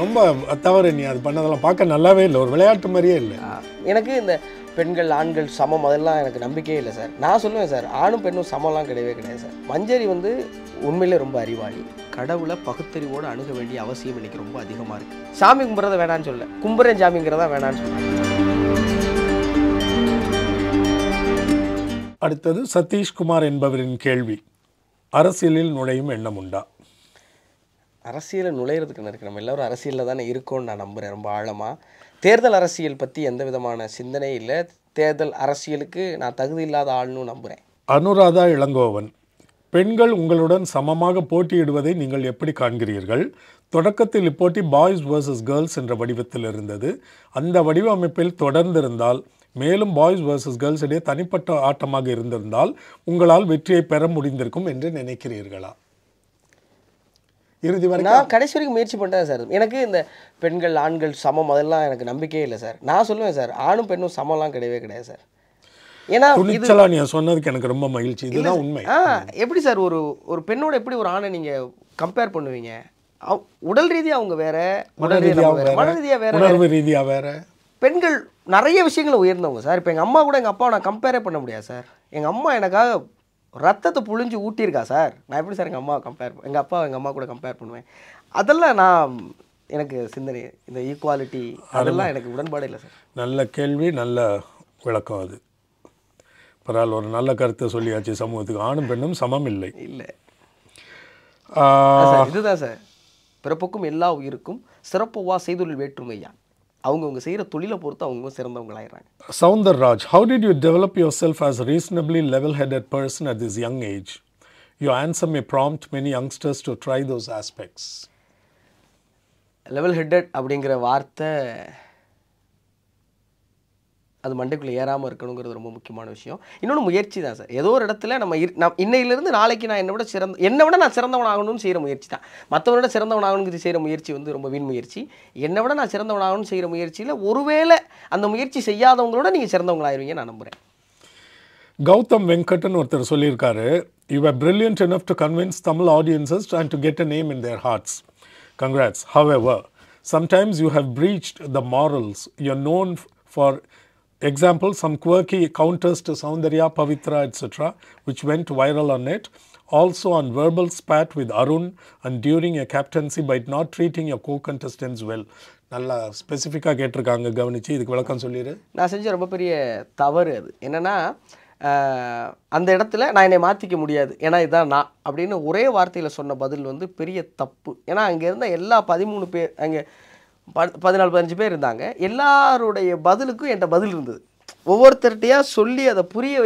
ரொம்ப தவறு. நீ அது பண்ணதெல்லாம் பார்க்க நல்லாவே இல்லை, ஒரு விளையாட்டு மாதிரியே இல்லை. எனக்கு இந்த பெண்கள் ஆண்கள் சமம் அதெல்லாம் எனக்கு நம்பிக்கையே இல்லை சார். நான் சொல்லுவேன் சார், ஆணும் பெண்ணும் சமம்லாம் கிடையவே கிடையாது சார். மஞ்சரி வந்து உண்மையிலே ரொம்ப அறிவாளி. கடவுளை பகுத்தறிவோடு அணுக வேண்டிய அவசியம் இன்னைக்கு ரொம்ப அதிகமாக இருக்குது. சாமி கும்பிட்றத வேணான்னு சொல்ல, கும்புறேன் சாமிங்கிறதா வேணான்னு சொல்ல. அடுத்தது சதீஷ்குமார் என்பவரின் கேள்வி, அரசியலில் நுழையும் எண்ணம் உண்டா? அரசியலில் நுழையிறதுக்கு இருக்குது, நம்ம எல்லோரும் அரசியலில் தானே இருக்கோன்னு நான் நம்புகிறேன் ரொம்ப ஆழமாக. தேர்தல் அரசியல் பற்றி எந்த விதமான சிந்தனை இல்லை. தேர்தல் அரசியலுக்கு நான் தகுதி இல்லாத ஆள்னு நம்புகிறேன். அனுராதா இளங்கோவன், பெண்கள் உங்களுடன் சமமாக போட்டியிடுவதை நீங்கள் எப்படி காண்கிறீர்கள்? தொடக்கத்தில் இப்போட்டி பாய்ஸ் வர்சஸ் கேர்ள்ஸ் என்ற வடிவத்தில் இருந்தது. அந்த வடிவமைப்பில் தொடர்ந்திருந்தால், மேலும் பாய்ஸ் வர்சஸ் கேர்ள்ஸ் இடையே தனிப்பட்ட ஆட்டமாக இருந்திருந்தால் உங்களால் வெற்றியை பெற முடிந்திருக்கும் என்று நினைக்கிறீர்களா? இறுதி வரை நான் கடைசி வரைக்கும் முயற்சி பண்ணுறேன் சார். எனக்கு இந்த பெண்கள் ஆண்கள் சமம் அதெல்லாம் எனக்கு நம்பிக்கையே இல்லை சார். நான் சொல்லுவேன் சார், ஆணும் பெண்ணும் சமம்லாம் கிடையவே கிடையாது சார். ஏன்னா துணிச்சலா நீ சொன்னதுக்கு எனக்கு ரொம்ப மகிழ்ச்சி. இதுதான் உண்மை. எப்படி சார் ஒரு பெண்ணோட எப்படி ஒரு ஆணை நீங்கள் கம்பேர் பண்ணுவீங்க? உடல் ரீதியாக அவங்க வேற, மன ரீதியாக வேற, உணர்வு ரீதியாக வேற. பெண்கள் நிறைய விஷயங்களை உயர்ந்தவங்க சார். இப்போ எங்கள் அம்மா கூட எங்கள் அப்பாவை நான் கம்பேரே பண்ண முடியாது சார். எங்கள் அம்மா எனக்காக ரத்தத்தை புழிஞ்சு ஊட்டியிருக்கா சார். நான் எப்படி சார் எங்கள் அம்மா கூட கம்பேர் பண்ணுவேன்? அதெல்லாம் எனக்கு சிந்தனை, இந்த ஈக்குவாலிட்டி அதெல்லாம் எனக்கு உடன்பாடு இல்லை சார். நல்ல கேள்வி, நல்ல விளக்கம். அது பரவாயில்ல, ஒரு நல்ல கருத்தை சொல்லியாச்சு. சமூகத்துக்கு ஆணும் பெண்ணும் சமம் இல்லை. இதுதான் சார், பிறப்புக்கும் எல்லா உயிருக்கும் சிறப்புவா செய்தொழில் வேற்றுமையா. அவங்கவுங்க செய்கிற தொழிலை பொறுத்து அவங்க சிறந்தவங்களாயிடுறாங்க. Soundar Raj, how did you develop yourself as a reasonably level-headed person at this young age? Your answer may prompt many youngsters to try those aspects. Level headed அப்படிங்கிற வார்த்தை அது மண்டைக்குள்ளே ஏறாமல் இருக்கணுங்கிறது ரொம்ப முக்கியமான விஷயம். இன்னொன்று முயற்சி தான் சார். ஏதோ ஒரு இடத்துல நம்ம இன்னையிலேருந்து நாளைக்கு நான் என்னை விட நான் சிறந்தவன் ஆகணும்னு செய்கிற முயற்சி தான். மற்றவனோட சிறந்தவன் ஆகணுங்கிறது செய்கிற முயற்சி வந்து ரொம்ப வீண் முயற்சி. என்னை விட நான் சிறந்தவன் ஆகணும்னு செய்கிற முயற்சியில் ஒருவேளை அந்த முயற்சி செய்யாதவங்களோட நீங்கள் சிறந்தவங்களாயிருவீங்க நான் நம்புகிறேன். கௌதம் வெங்கட்னு ஒருத்தர் சொல்லியிருக்காரு, you were brilliant enough to convince Tamil audiences and to get a name in their hearts. Congrats. However, sometimes you have breached the morals. You're known for example, some quirky counters to Soundarya, Pavitra, etc., which went viral on net. Also on verbal spat with Arun and during a captaincy by not treating your co-contestants well. நல்லா ஸ்பெசிஃபிக்காக கேட்டிருக்காங்க, கவனிச்சு இதுக்கு விளக்கம் சொல்லிடு. நான் செஞ்ச ரொம்ப பெரிய தவறு அது என்னென்னா, அந்த இடத்துல நான் என்னை மாற்றிக்க முடியாது, ஏன்னா இதுதான் நான் அப்படின்னு ஒரே வார்த்தையில் சொன்ன பதில் வந்து பெரிய தப்பு. ஏன்னா அங்கே இருந்த எல்லா 13 பேர், அங்கே 14-15 பேர் இருந்தாங்க. எல்லாருடைய பதிலுக்கும் என்கிட்ட பதில் இருந்தது. ஒவ்வொருத்தர்கிட்டையாக சொல்லி அதை புரிய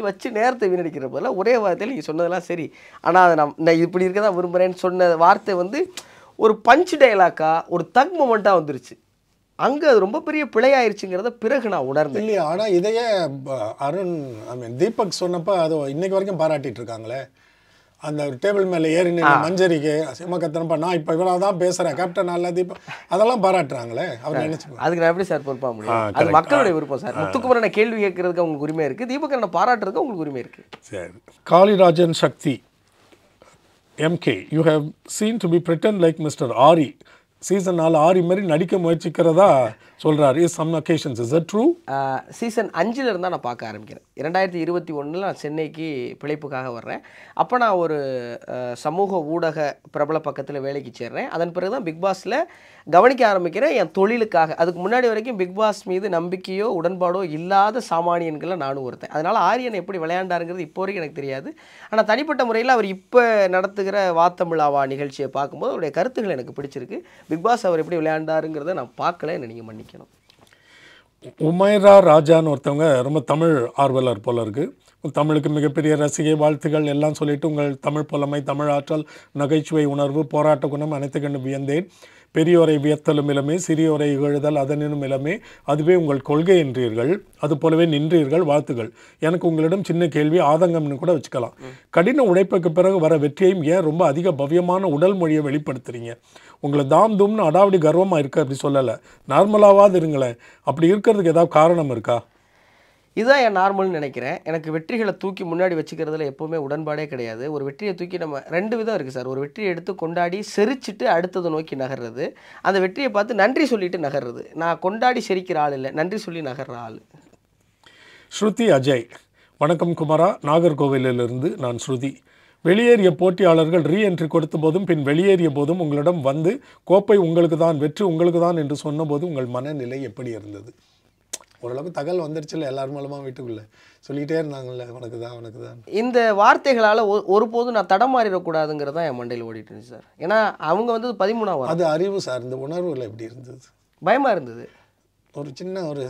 வச்சு நேரத்தை வீணடிக்கிற போல ஒரே வார்த்தையில் நீங்கள் சொன்னதெல்லாம் சரி, ஆனால் அதை நான் இப்படி இருக்க தான் விரும்புகிறேன்னு சொன்ன வார்த்தை வந்து ஒரு பஞ்ச் டைலாக்கா, ஒரு தக் மொமெண்ட்டாக வந்துருச்சு. அங்கே அது ரொம்ப பெரிய பிழையாயிருச்சுங்கிறத பிறகு நான் உணர்ந்தேன். இல்லையா? ஆனால் இதையே அருண் தீபக் சொன்னப்போ அது இன்னைக்கு வரைக்கும் பாராட்டிட்டு இருக்காங்களே. அந்த டேபிள் மேலே ஏறி மஞ்சரிக்கு சிம்ம கத்தனப்பா, நான் இப்போ இவ்வளோ தான் பேசுகிறேன் கேப்டன் அல்ல தீபக், அதெல்லாம் பாராட்டுறாங்களே. அவர் நினைச்சு அதுக்கு நான் எப்படி சார் பொறுப்பாக முடியும்? அது மக்களுடைய விருப்பம் சார். முத்துக்குமரனை கேள்வி கேட்கறதுக்கு அவங்களுக்கு உரிமை இருக்குது, தீபக் பாராட்டுறதுக்கு உங்களுக்கு உரிமை இருக்குது. சரி. காளிராஜன் சக்தி MK, you have seen to be pretend like Mr. Ari. Season 4 Aari மாதிரி நடிக்க முயற்சிக்கிறதா சொல்கிறாரு. Some occasions is it true? Season 5 இருந்தால் நான் பார்க்க ஆரம்பிக்கிறேன். 2021 நான் சென்னைக்கு பிழைப்புக்காக வர்றேன். அப்போ நான் ஒரு சமூக ஊடக பிரபல பக்கத்தில் வேலைக்கு சேர்றேன். அதன் பிறகு தான் பிக் பாஸில் கவனிக்க ஆரம்பிக்கிறேன் என் தொழிலுக்காக. அதுக்கு முன்னாடி வரைக்கும் பிக் பாஸ் மீது நம்பிக்கையோ உடன்பாடோ இல்லாத சாமானியன்களை நானும் ஒருத்தன். அதனால் ஆரியன் எப்படி விளையாண்டாருங்கிறது இப்போ வரைக்கும் எனக்கு தெரியாது. ஆனால் தனிப்பட்ட முறையில் அவர் இப்போ நடத்துகிற வாத்தமிழாவா நிகழ்ச்சியை பார்க்கும்போது அவருடைய கருத்துக்கள் எனக்கு பிடிச்சிருக்கு. பிக் பாஸ் அவர் எப்படி விளையாண்டாருங்கிறத நான் பார்க்கல, என்ன நீங்கள் மன்னிக்கணும். உமைரா ராஜான்னு ஒருத்தவங்க ரொம்ப தமிழ் ஆர்வலர் போல இருக்குது. தமிழுக்கு மிகப்பெரிய ரசிகை, வாழ்த்துகள் எல்லாம் சொல்லிட்டு, உங்கள் தமிழ் புலமை, தமிழ் ஆற்றல், நகைச்சுவை உணர்வு, போராட்ட குணம் அனைத்து கண்டு வியந்தேன். பெரியோரை வியத்தலும் இளமே, சிறியோரை இகழுதல் அதனினும் இளமே, அதுவே உங்கள் கொள்கை என்றீர்கள், அது போலவே நின்றீர்கள், வாழ்த்துகள். எனக்கு உங்களிடம் சின்ன கேள்வி, ஆதங்கம்னு கூட வச்சுக்கலாம். கடின உழைப்புக்கு பிறகு வர வெற்றியையும் ஏன் ரொம்ப அதிக பவ்யமான உடல் மொழியை வெளிப்படுத்துறீங்க? உங்களை தாம் தும்னு அடாவடி கர்வமாக இருக்க அப்படி சொல்லலை, நார்மலாவாது இருங்களேன். அப்படி இருக்கிறதுக்கு ஏதாவது காரணம் இருக்கா? இதுதான் என் நார்மல்னு நினைக்கிறேன். எனக்கு வெற்றிகளை தூக்கி முன்னாடி வச்சுக்கிறதுல எப்போவுமே உடன்பாடே கிடையாது. ஒரு வெற்றியை தூக்கி நம்ம 2 விதம் இருக்குது சார். ஒரு வெற்றியை எடுத்து கொண்டாடி சிரிச்சுட்டு அடுத்ததை நோக்கி நகர்றது, அந்த வெற்றியை பார்த்து நன்றி சொல்லிட்டு நகர்றது. நான் கொண்டாடி சிரிக்கிற ஆள் இல்லை, நன்றி சொல்லி நகர்ற ஆள். ஸ்ருதி அஜய், வணக்கம் குமாரா, நாகர்கோவிலிருந்து நான் ஸ்ருதி. வெளியேறிய போட்டியாளர்கள் ரீஎன்ட்ரி கொடுத்த போதும் பின் வெளியேறிய போதும் உங்களிடம் வந்து கோப்பை உங்களுக்கு தான், வெற்றி உங்களுக்கு தான் என்று சொன்னபோது உங்கள் மனநிலை எப்படி இருந்தது? ஓரளவுக்கு தகவல் வந்துருச்சுல்ல, எல்லாரும் மூலமாக வீட்டுக்குள்ளே சொல்லிக்கிட்டே இருந்தாங்கல்ல, உனக்கு தான் உனக்கு தான். இந்த வார்த்தைகளால் ஒருபோதும் நான் தடமாறிடக்கூடாதுங்கிறது தான் என் மண்டையில் ஓடிட்டு இருந்துச்சு சார். ஏன்னா அவங்க வந்து 13ஆவது. அது அறிவு சார். இந்த உணர்வுல எப்படி இருந்தது? பயமாக இருந்தது. ஒரு சின்ன ஒரு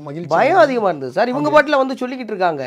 மகிழ்ச்சி, பயம் அதிகமாக இருந்தது சார். இவங்க பாட்டில் வந்து சொல்லிக்கிட்டு இருக்காங்க.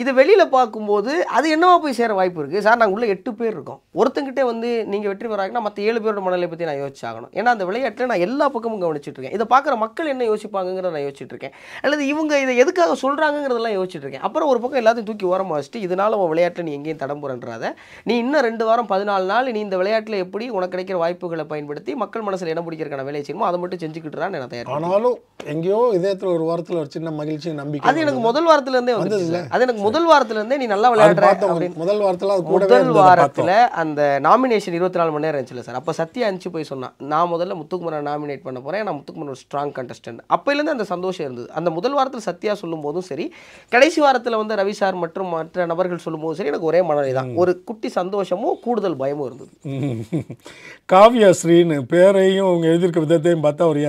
இது வெளியில் பார்க்கும்போது அது என்னவா போய் சேர வாய்ப்பு இருக்குது சார். நாங்கள் உள்ள 8 பேர் இருக்கோம். ஒருத்தங்கிட்டே வந்து நீங்கள் வெற்றி பெறாங்கன்னா மற்ற 7 பேரோட மனநிலை பற்றி நான் யோசிச்சாகணும். ஏன்னா அந்த விளையாட்டில் நான் எல்லா பக்கமும் கவனிச்சுட்டு இருக்கேன். இதை பார்க்குற மக்கள் என்ன யோசிப்பாங்கிறத நான் யோசிச்சுட்டு இருக்கேன். அல்லது இவங்க இதை எதுக்காக சொல்கிறாங்கிறதெல்லாம் யோசிச்சுட்டு இருக்கேன். அப்புறம் ஒரு பக்கம் எல்லாத்தையும் தூக்கி ஓரமாக வச்சுட்டு, இதனால் உன் விளையாட்டில் நீ எங்கேயும் தடம்புறன்றாத, நீ இன்னும் 2 வாரம் 14 நாள் நீ இந்த விளையாட்டில் எப்படி உனக்கு கிடைக்கிற வாய்ப்புகளை பயன்படுத்தி மக்கள் மனசில் இடம் பிடிக்கிறதுக்கான வேலையை செய்யணுமோ அதை மட்டும் செஞ்சுக்கிட்டுறான்னு நான் தயார். ஆனாலும் எங்கேயோ இதயத்தில் ஒரு வாரத்தில் ஒரு சின்ன மகிழ்ச்சி, நம்பிக்கை. அது எனக்கு முதல் வாரத்திலேருந்தே வந்து, அது எனக்கு முதல் வாரத்திலேருந்தே நீ நல்லா விளையாடுற அப்படின்னு. முதல் வாரத்தில் அந்த நாமினேஷன் 24 மணி நேரம் இருந்துச்சுல்ல சார். அப்போ சத்யா அனுப்பிச்சு போய் சொன்னான், நான் முதல்ல முத்துக்குமரன் நாமினேட் பண்ண போகிறேன், நான் முத்துக்குமரன் ஒரு ஸ்ட்ராங் கண்டஸ்டன்ட். அப்போலேருந்து அந்த சந்தோஷம் இருந்தது. அந்த முதல் வாரத்தில் சத்யா சொல்லும் போதும் சரி, கடைசி வாரத்தில் வந்து ரவி சார் மற்றும் மற்ற நபர்கள் சொல்லும் போதும் சரி, எனக்கு ஒரே மனநிலை தான். ஒரு குட்டி சந்தோஷமும் கூடுதல் பயமும் இருந்தது. காவ்யா ஸ்ரீன்னு பேரையும் அவங்க எழுதியிருக்க விதத்தையும் பார்த்தா ஒரு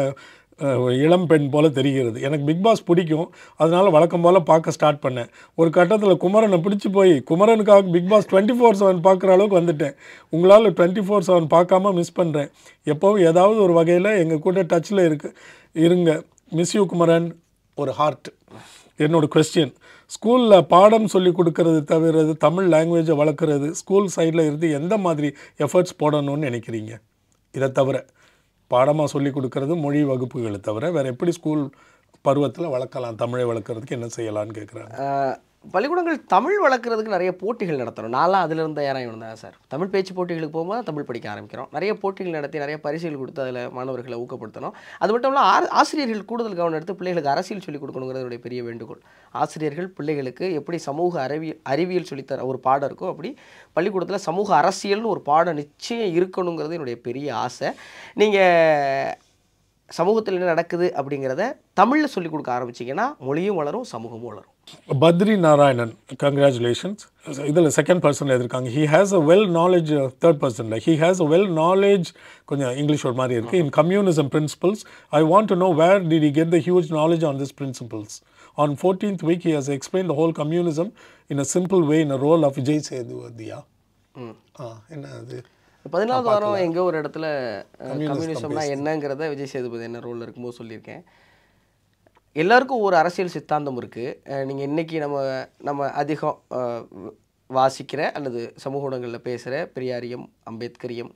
இளம் பெண் போல் தெரிகிறது. எனக்கு பிக் பாஸ் பிடிக்கும், அதனால் வழக்கம் போல் பார்க்க ஸ்டார்ட் பண்ணேன். ஒரு கட்டத்தில் குமரனை பிடிச்சி போய் குமரனுக்காக பிக் பாஸ் 24/7 பார்க்குற அளவுக்கு வந்துட்டேன். உங்களால் 24/7 பார்க்காம மிஸ் பண்ணுறேன். எப்போவும் ஏதாவது ஒரு வகையில் எங்கள் கூட டச்சில் இருங்க. Miss you Kumaran. ஒரு ஹார்ட். என்னோட கொஸ்டின், ஸ்கூலில் பாடம் சொல்லி கொடுக்கறது தவிர தமிழ் லாங்குவேஜை வளர்க்குறது ஸ்கூல் சைடில் இருந்து எந்த மாதிரி எஃபர்ட்ஸ் போடணும்னு நினைக்கிறீங்க? இதை தவிர பாடமாக சொல்லி கொடுக்கறது மொழி வகுப்புகளை தவிர வேறு எப்படி ஸ்கூல் பருவத்தில் வளர்க்கலாம், தமிழை வளர்க்குறதுக்கு என்ன செய்யலான்னு கேட்குறாங்க. பள்ளிக்கூடங்கள் தமிழ் வளர்க்குறதுக்கு நிறைய போட்டிகள் நடத்தணும். நான்லாம் அதில் இருந்த யாராக இருந்தால் சார், தமிழ் பேச்சு போட்டிகளுக்கு போகும்போது தமிழ் படிக்க ஆரம்பிக்கிறோம். நிறைய போட்டிகள் நடத்தி நிறைய பரிசுகள் கொடுத்து அதில் மாணவர்களை ஊக்கப்படுத்தணும். அது மட்டும் இல்லாமல் ஆசிரியர்கள் கூடுதல் கவனம் எடுத்து பிள்ளைகளுக்கு அரசியல் சொல்லிக் கொடுக்கணுங்கிறது பெரிய வேண்டுகோள். ஆசிரியர்கள் பிள்ளைகளுக்கு எப்படி சமூக அறிவியல் சொல்லித்தர ஒரு பாடம் இருக்கோ, அப்படி பள்ளிக்கூடத்தில் சமூக அரசியல்னு ஒரு பாடம் நிச்சயம் இருக்கணுங்கிறது என்னுடைய பெரிய ஆசை. நீங்கள் சமூகத்தில் என்ன நடக்குது அப்படிங்கிறத தமிழில் சொல்லிக் கொடுக்க ஆரம்பிச்சிங்கன்னா மொழியும் வளரும், சமூகமும் வளரும். பத்ரி நாராயணன், கங்க்ராச்சுலேஷன்ஸ். இதில் செகண்ட் பர்சனில் இருக்காங்க. He has a well knowledge, third பர்சனில் he has a well knowledge, கொஞ்சம் இங்கிலீஷ் ஒரு மாதிரி இருக்குது, in communism principles. I want to know where did he get the huge knowledge on this principles. On 14th week, he has explained the whole communism in a simple way in a role of Vijay Sethupathi. என்ன அது 14வது வாரம் எங்கோ ஒரு இடத்துல கம்யூனிசம்னா என்னங்கிறத விஜய் சேதுபதி என்ன ரோலில் இருக்கும்போது சொல்லியிருக்கேன். எல்லாருக்கும் ஒரு அரசியல் சித்தாந்தம் இருக்குது. நீங்கள் இன்றைக்கி நம்ம அதிகம் வாசிக்கிற அல்லது சமூக ஊடகங்களில் பேசுகிற பெரியாரியம், அம்பேத்கரியம்,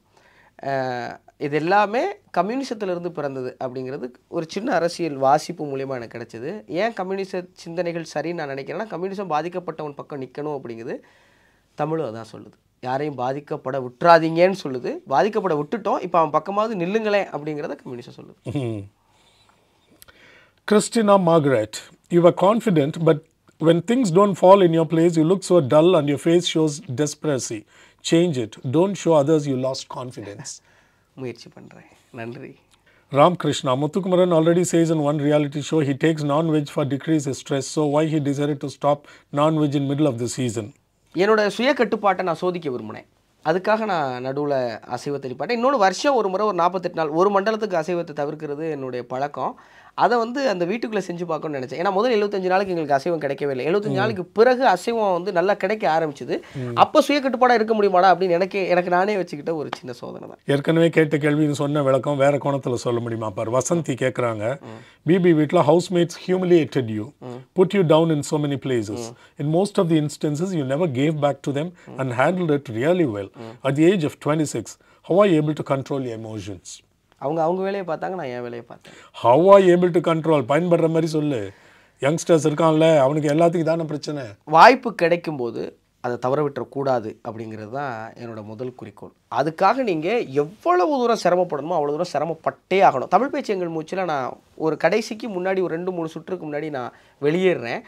இது எல்லாமே கம்யூனிசத்திலிருந்து பிறந்தது அப்படிங்கிறது ஒரு சின்ன அரசியல் வாசிப்பு மூலிமா எனக்கு கிடைச்சிது. ஏன் கம்யூனிச சிந்தனைகள் சரின்னு நான் நினைக்கிறேன்னா, கம்யூனிசம் பாதிக்கப்பட்டவன் பக்கம் நிற்கணும் அப்படிங்கிறது தமிழும் அதான் சொல்லுது. யாரையும் பாதிக்கப்பட விட்டுறாதீங்கன்னு சொல்லுது. பாதிக்கப்பட விட்டுட்டோம், இப்போ அவன் பக்கமாவது நில்லுங்களேன் அப்படிங்கிறத கம்யூனிசம் சொல்லுது. Christina Margaret, you were confident, but when things don't fall in your place, you look so dull and your face shows desperation. Change it. Don't show others you lost confidence. முயற்சி பண்ணுறேன். நன்றி. Ram Krishna, Muthukumaran already says in one reality show he takes non-veg for decrease his stress. So why he decided to stop non-veg in middle of the season? என்னோட சுய கட்டுப்பாட்டை நான் சோதிக்க விரும்பினேன். அதுக்காக நான் நடுவில் அசைவத்தை நிப்பாட்டேன். இன்னொன்று வருஷம் ஒரு முறை ஒரு 48 நாள் ஒரு மண்டலத்துக்கு அசைவத்தை தவிர்க்கிறது என்னுடைய பழக்கம். அதை வந்து அந்த வீட்டுக்குள்ளே செஞ்சு பார்க்கணும்னு நினச்சேன். ஏன்னா முதல் 75 நாளைக்கு எங்களுக்கு அசைவம் கிடைக்கவே இல்லை. 75 நாளைக்கு பிறகு அசைவம் வந்து நல்லா கிடைக்க ஆரம்பிச்சுது. அப்போ சுய கட்டுப்பாடாக இருக்க முடியுமாடா அப்படின்னு எனக்கு நானே வச்சுக்கிட்ட ஒரு சின்ன சோதனை தான். ஏற்கனவே கேட்ட கேள்வி சொன்ன விளக்கம் வேற கோணத்தில் சொல்ல முடியுமா பார். வசந்தி கேட்குறாங்க, பிபி வீட்டில் housemates humiliated you, put you down in so many places. In most of the instances you never gave back to them and handled it really well. At the age of 26, how are you able to control your emotions? அவங்க வேலையை பார்த்தாங்க, நான் என் வேலையை பார்த்தேன். How are you able to control? பயன்படுற மாதிரி சொல்லு. Youngsters இருக்கான்ல, அவனுக்கு எல்லாத்துக்கும் தானே பிரச்சனை. வாய்ப்பு கிடைக்கும்போது அதை தவற விட்டுறக்கூடாது அப்படிங்கிறது தான் என்னோட முதல் குறிக்கோள். அதுக்காக நீங்கள் எவ்வளவு தூரம் சிரமப்படணுமோ அவ்வளோ தூரம் சிரமப்பட்டே ஆகணும். தமிழ் பேச்சு எங்கள் மூச்சில் நான் ஒரு கடைசிக்கு முன்னாடி ஒரு 2-3 சுற்றுக்கு முன்னாடி நான் வெளியேறேன்.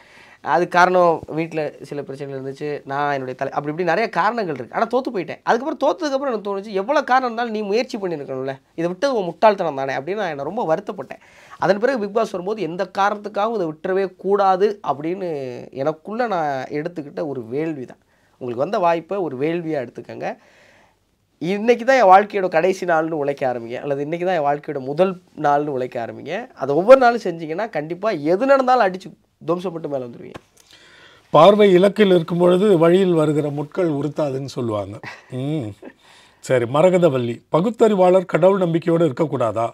அது காரணம் வீட்டில் சில பிரச்சனைகள் இருந்துச்சு, நான் என்னுடைய அப்படி இப்படி நிறைய காரணங்கள் இருக்குது. ஆனால் தோற்று போயிட்டேன். அதுக்கப்புறம் தோற்றதுக்கப்புறம் எனக்கு தோணுச்சு, எவ்வளோ காரணம் இருந்தாலும் நீ முயற்சி பண்ணியிருக்கணும்ல, இதை விட்டது உன் முட்டாள்தனம் தானே அப்படின்னு நான் என்னை ரொம்ப வருத்தப்பட்டேன். அதன் பிறகு பிக் பாஸ் வரும்போது எந்த காரணத்துக்காகவும் இதை விட்டுறவே கூடாது அப்படின்னு எனக்குள்ளே நான் எடுத்துக்கிட்ட ஒரு வேள்வி தான். உங்களுக்கு வந்த வாய்ப்பை ஒரு வேள்வியாக எடுத்துக்கங்க. இன்றைக்கி தான் என் வாழ்க்கையோட கடைசி நாள்னு உழைக்க ஆரம்பிங்க, அல்லது இன்றைக்கி தான் என் வாழ்க்கையோட முதல் நாள்னு உழைக்க ஆரம்பிங்க. அதை ஒவ்வொரு நாளும் செஞ்சீங்கன்னா கண்டிப்பாக எது நடந்தாலும் அடித்து துவம்சப்பட்டு மேலே வந்துடுவீங்க. பார்வை இலக்கில் இருக்கும் பொழுது வழியில் வருகிற முட்கள் உறுத்தாதுன்னு சொல்லுவாங்க. சரி, மரகதவள்ளி, பகுத்தறிவாளர் கடவுள் நம்பிக்கையோடு இருக்கக்கூடாதா,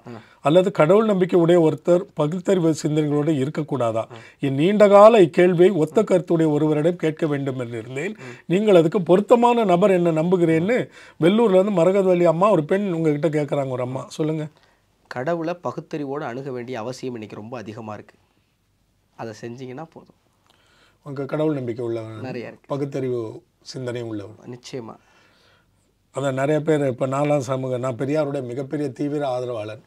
அல்லது கடவுள் நம்பிக்கை உடைய ஒருத்தர் பகுத்தறிவு சிந்தனைகளோடு இருக்கக்கூடாதா? என் நீண்டகால இக்கேள்வியை ஒத்த கருத்துடைய ஒருவரிடம் கேட்க வேண்டும் என்று இருந்தேன். நீங்கள் அதுக்கு பொருத்தமான நபர் என்ன நம்புகிறேன்னு வெள்ளூர்லேருந்து மரகதவள்ளி அம்மா ஒரு பெண் உங்ககிட்ட கேட்குறாங்க. ஒரு அம்மா சொல்லுங்கள். கடவுளை பகுத்தறிவோடு அணுக வேண்டிய அவசியம் இன்றைக்கி ரொம்ப அதிகமாக இருக்குது. அதை செஞ்சீங்கன்னா போதும். உங்கள் கடவுள் நம்பிக்கை உள்ளவன், நிறைய இருக்குது, பகுத்தறிவு சிந்தனை உள்ளவன். நிச்சயமாக. அதான் நிறைய பேர் இப்போ நாலாம் சமூக, நான் பெரியாருடைய மிகப்பெரிய தீவிர ஆதரவாளர்,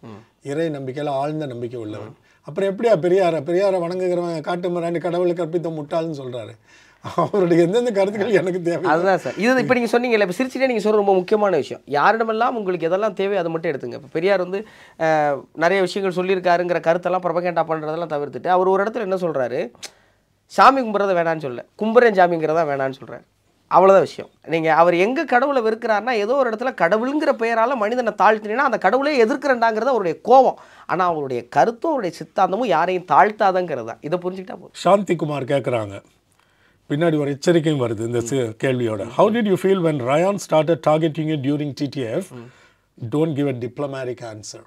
இறை நம்பிக்கையில் ஆழ்ந்த நம்பிக்கை உள்ளவன். அப்புறம் எப்படியா பெரியாரை வணங்குகிறவன் காட்டு மிராண்டி கடவுளை கற்பித்த முட்டாள்னு சொல்கிறாரு. அவருடைய எந்தெந்த கருத்துக்கள் எனக்கு தேவை. அதுதான் சார். இது இப்போ நீங்கள் சொன்னீங்கல்ல, இப்போ சிரிச்சிட்டே நீங்கள் சொல்கிற ரொம்ப முக்கியமான விஷயம், யாரிடமெல்லாம் உங்களுக்கு எதெல்லாம் தேவை அதை மட்டும் எடுத்துங்க. இப்போ பெரியார் வந்து நிறைய விஷயங்கள் சொல்லியிருக்காருங்கிற கருத்தெல்லாம் ப்ரொபகேண்டா பண்ணுறதெல்லாம் தவிர்த்துட்டு அவர் ஒரு இடத்துல என்ன சொல்கிறாரு, சாமி கும்பிட்றத வேணான்னு சொல்ல, கும்புறேன் சாமிங்கிறதா வேணான்னு சொல்கிறார். அவ்வளோதான் விஷயம். நீங்கள் அவர் எங்கே கடவுளை வெறுக்கிறாருன்னா, ஏதோ ஒரு இடத்துல கடவுளுங்கிற பெயரால் மனிதனை தாழ்த்தினா அந்த கடவுளே எதிர்க்கிறண்டாங்கிறது அவருடைய கோபம். ஆனால் அவருடைய கருத்தும் அவருடைய சித்தாந்தமும் யாரையும் தாழ்த்தாதங்கிறது தான். இதை புரிஞ்சுக்கிட்டா போதும். சாந்திகுமார் கேட்குறாங்க, பின்னாடி ஒரு எச்சரிக்கையும் வருது இந்த கேள்வியோட. How did you feel when Rayan started targeting you during TTF? Don't give a diplomatic answer.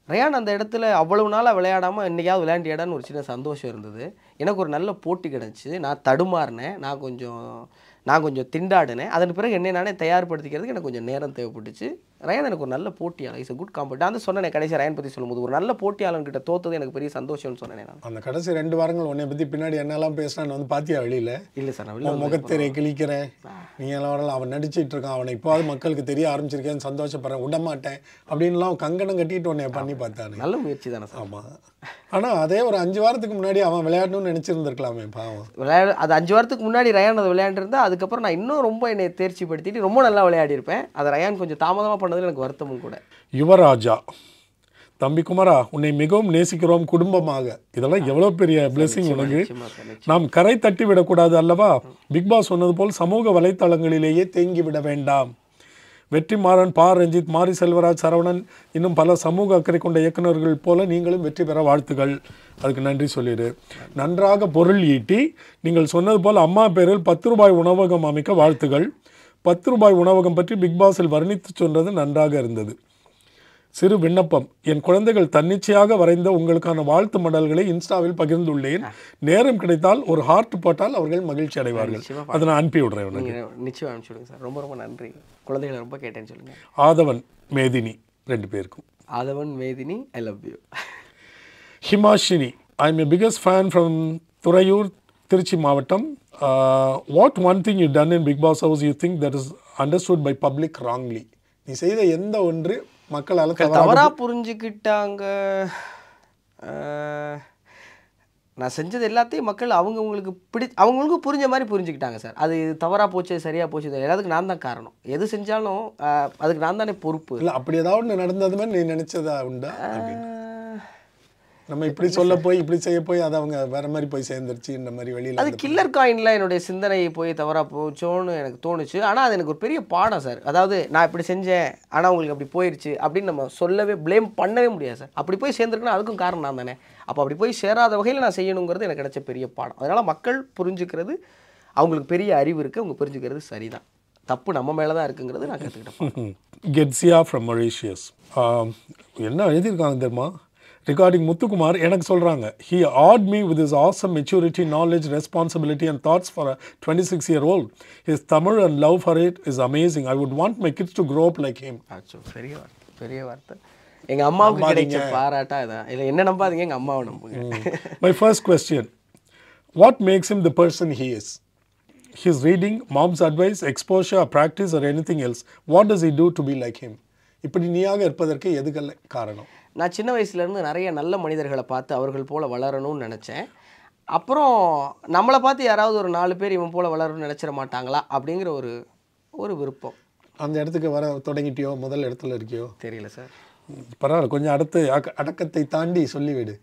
Rayan அந்த இடத்துல அவ்வளவு நாளாக விளையாடாமல் இன்றைக்காவது விளையாண்டியாடான்னு ஒரு சின்ன சந்தோஷம் இருந்தது. எனக்கு ஒரு நல்ல போட்டி கிடச்சி, நான் தடுமாறினேன், நான் கொஞ்சம் திண்டாடினேன். அதன் பிறகு என்னை நானே தயார்படுத்திக்கிறதுக்கு எனக்கு கொஞ்சம் நேரம் தேவைப்பட்டுச்சு. ரயான் எனக்கு ஒரு நல்ல போட்டியாளர், இஸ் a குட் காம்படிட்டர். நான் சொன்னேன் கடைசி ரயான் பற்றி சொல்லும்போது, ஒரு நல்ல போட்டியாளர்கிட்ட தோத்தது எனக்கு பெரிய சந்தோஷம்னு சொன்னேன். நான் அந்த கடைசி 2 வாரங்கள் உன்னை பற்றி பின்னாடி என்னெல்லாம் பேசினான்னு வந்து பார்த்தியா வெளியில்? இல்லை சார், நான் முகத்திரை கிழிக்கிறேன், நீ எல்லாம் வரலாம், அவன் நடிச்சிட்டு இருக்கான், அவனை இப்போது மக்களுக்கு தெரிய ஆரம்பிச்சிருக்கேன்னு சந்தோஷப்படுறேன், விடமாட்டேன் அப்படின்லாம் கங்கணம் கட்டிட்டு உன்னை பண்ணி பார்த்தானு. நல்ல முயற்சி தானே சார். ஆமாம். ஆனால் அதே ஒரு 5 வாரத்துக்கு முன்னாடி அவன் விளையாடணும்னு நினச்சிருந்துருக்கலாமே பாவம். அது 5 வாரத்துக்கு முன்னாடி ரயான் அதை விளையாண்டுருந்தா, அதுக்கப்புறம் நான் இன்னும் ரொம்ப என்னை தேர்ச்சிப்படுத்திட்டு ரொம்ப நல்லா விளையாடி இருப்பேன். அதை ரயான் கொஞ்சம் தாமதமாக பண்ணதில் எனக்கு வருத்தமும் கூட. யுவராஜா, தம்பி குமாரா, உன்னை மிகவும் நேசிக்கிறோம் குடும்பமாக. இதெல்லாம் எவ்வளோ பெரிய பிளெஸிங் உனக்கு. நாம் கரை தட்டி விடக்கூடாது அல்லவா? பிக் பாஸ் சொன்னது போல் சமூக வலைத்தளங்களிலேயே தேங்கி விட வேண்டாம். வெற்றிமாறன், பா ரஞ்சித், மாரி செல்வராஜ், சரவணன், இன்னும் பல சமூக அக்கறை கொண்ட இயக்குநர்கள் போல நீங்களும் வெற்றி பெற வாழ்த்துக்கள். அதுக்கு நன்றி சொல்லிடு. நன்றாக பொருள் ஈட்டி நீங்கள் சொன்னது போல் அம்மா பேரில் 10 ரூபாய் உணவகம் அமைக்க வாழ்த்துகள். 10 ரூபாய் உணவகம் பற்றி பிக் பாஸில் வர்ணித்து சொன்னது நன்றாக இருந்தது. சிறு விண்ணப்பம், என் குழந்தைகள் தன்னிச்சையாக வரைந்த உங்களுக்கான வாழ்த்து மடல்களை இன்ஸ்டாவில் பகிர்ந்துள்ளேன். நேரம் கிடைத்தால் ஒரு ஹார்ட் போட்டால் அவர்கள் மகிழ்ச்சி அடைவார்கள். அதை நான் அனுப்பி விடுறேன். நிச்சயம் அனுப்பிச்சு விடுங்க சார். ரொம்ப ரொம்ப நன்றி. குழந்தைகளை ரொம்ப கேட்டேன்னு சொல்லுங்கள். ஆதவன், மேதினி 2 பேருக்கும். Aadhavan, Medhini, I love you. Himashini, I am a biggest fan from Thuraiyur, Trichy மாவட்டம். What one thing you done in Bigg Boss house you think that is understood by public wrongly? நீ செய்த எந்த ஒன்று மக்களால் தவறாக புரிஞ்சுக்கிட்டாங்க? நான் செஞ்சது எல்லாத்தையும் மக்கள் அவங்களுக்கு புரிஞ்ச மாதிரி புரிஞ்சுக்கிட்டாங்க சார். அது தவறாக போச்சு, சரியாக போச்சு, எல்லாத்துக்கும் நான் தான் காரணம். எது செஞ்சாலும் அதுக்கு நான் தானே பொறுப்பு. இல்லை, அப்படி ஏதாவது நடந்தது மாதிரி நீ நினச்சதா உண்டா? நம்ம இப்படி சொல்ல போய் இப்படி செய்ய போய் அது அவங்க வேற மாதிரி போய் சேர்ந்துருச்சு இந்த மாதிரி வெளியில். அது கில்லர் காயினில் என்னுடைய சிந்தனை போய் தவறாக போச்சோன்னு எனக்கு தோணுச்சு. ஆனால் அது எனக்கு ஒரு பெரிய பாடம் சார். அதாவது நான் இப்படி செஞ்சேன் ஆனால் உங்களுக்கு அப்படி போயிடுச்சு அப்படின்னு நம்ம சொல்லவே ப்ளேம் பண்ணவே முடியாது சார். அப்படி போய் சேர்ந்துருக்குன்னா அதுக்கும் காரணம் நான் தானே. அப்போ அப்படி போய் சேராத வகையில் நான் செய்யணுங்கிறது எனக்கு கிடைச்ச பெரிய பாடம். அதனால் மக்கள் புரிஞ்சுக்கிறது, அவங்களுக்கு பெரிய அறிவு இருக்குது, அவங்க புரிஞ்சுக்கிறது சரிதான். தப்பு நம்ம மேலே தான் இருக்குங்கிறது நான் கற்றுக்கிட்டேன். கெட்ஸியா ஃப்ரம் மொரீஷியஸ் என்ன எழுதியிருக்காங்க தெரியுமா? Regarding Muthukumar, எனக்கு சொல்கிறாங்க, he awed me with his awesome maturity, knowledge, responsibility and thoughts for a 26-year-old. His Tamil and love for it is amazing. I would want my kids to grow up like him. பெரிய வார்த்தை. எங்கள் அம்மாவுக்கு கிடைச்ச பாராட்டா இதான். இல்லை, என்ன நம்பாதீங்க, எங்கள் அம்மாவை நம்புங்க. My first question, what makes him the person he is? His reading, mom's advice, exposure, practice or anything else? What does he do to be like him? இப்படி நீயாக இருப்பதற்கு எதுக்கல்ல காரணம்? நான் சின்ன வயசுலேருந்து நிறைய நல்ல மனிதர்களை பார்த்து அவர்கள் போல் வளரணும்னு நினச்சேன். அப்புறம் நம்மளை பார்த்து யாராவது ஒரு 4 பேர் இவன் போல் வளரணும்னு நினச்சிட மாட்டாங்களா அப்படிங்கிற ஒரு விருப்பம். அந்த இடத்துக்கு வர தொடங்கிட்டியோ, முதல் இடத்துல இருக்கியோ தெரியல சார். பரவாயில்ல, கொஞ்சம் அடுத்து அடக்கத்தை தாண்டி சொல்லிவிடு.